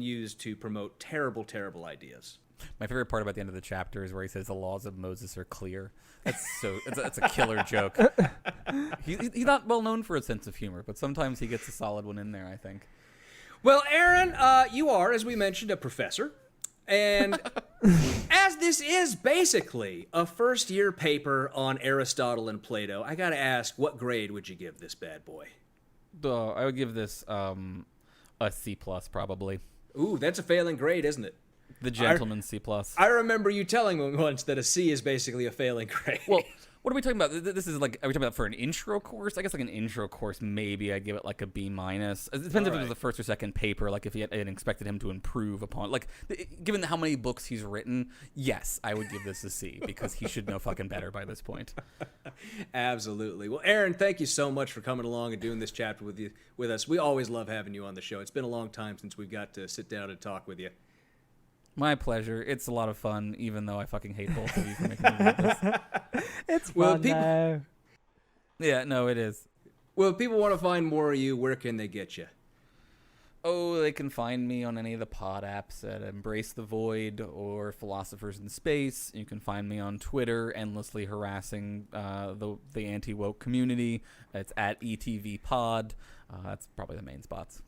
used to promote terrible, terrible ideas. My favorite part about the end of the chapter is where he says the laws of Moses are clear. That's a killer joke. He's not well known for a sense of humor, but sometimes he gets a solid one in there, I think. Well, Aaron, you are, as we mentioned, a professor. And as this is basically a first-year paper on Aristotle and Plato, I got to ask, what grade would you give this bad boy? I would give this a C+, probably. Ooh, that's a failing grade, isn't it? The gentleman's C+. I remember you telling me once that a C is basically a failing grade. Well, what are we talking about? This is like, are we talking about for an intro course? I guess like an intro course, maybe I'd give it like a B-. It depends if it was the first or second paper, like if he had expected him to improve upon, like, given how many books he's written, yes, I would give this a C, because he should know fucking better by this point. Absolutely. Well, Aaron, thank you so much for coming along and doing this chapter with us. We always love having you on the show. It's been a long time since we've got to sit down and talk with you. My pleasure. It's a lot of fun, even though I fucking hate both of you for making me do this. It's fun, though. Yeah, no, it is. Well, if people want to find more of you, where can they get you? Oh, they can find me on any of the pod apps at Embrace the Void or Philosophers in Space. You can find me on Twitter, endlessly harassing the anti-woke community. It's at ETVPod. That's probably the main spots.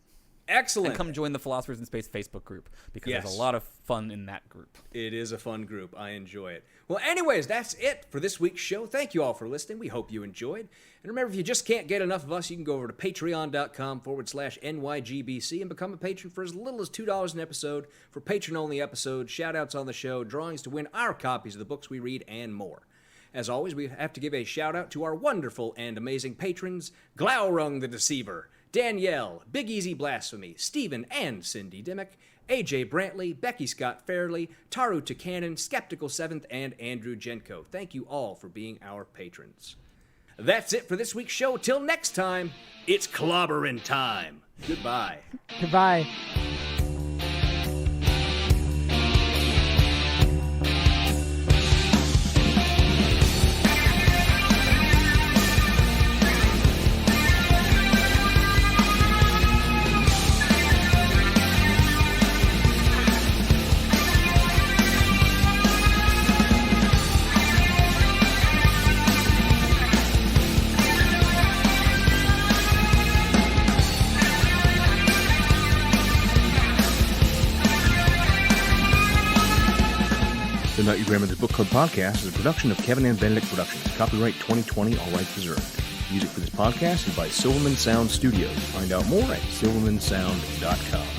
Excellent. And come join the Philosophers in Space Facebook group, because Yes. there's a lot of fun in that group. It is a fun group. I enjoy it. Well, anyways, that's it for this week's show. Thank you all for listening. We hope you enjoyed. And remember, if you just can't get enough of us, you can go over to patreon.com/NYGBC and become a patron for as little as $2 an episode for patron-only episodes, shout-outs on the show, drawings to win our copies of the books we read, and more. As always, we have to give a shout-out to our wonderful and amazing patrons, Glaurung the Deceiver, Danielle, Big Easy Blasphemy, Stephen and Cindy Dimmick, AJ Brantley, Becky Scott Fairley, Taru Takanen, Skeptical 7th, and Andrew Jenko. Thank you all for being our patrons. That's it for this week's show. Till next time, it's clobbering time. Goodbye. Goodbye. The Not Your Grandmother's Book Club podcast is a production of Kevin and Benedict Productions. Copyright 2020, all rights reserved. Music for this podcast is by Silverman Sound Studios. Find out more at silvermansound.com.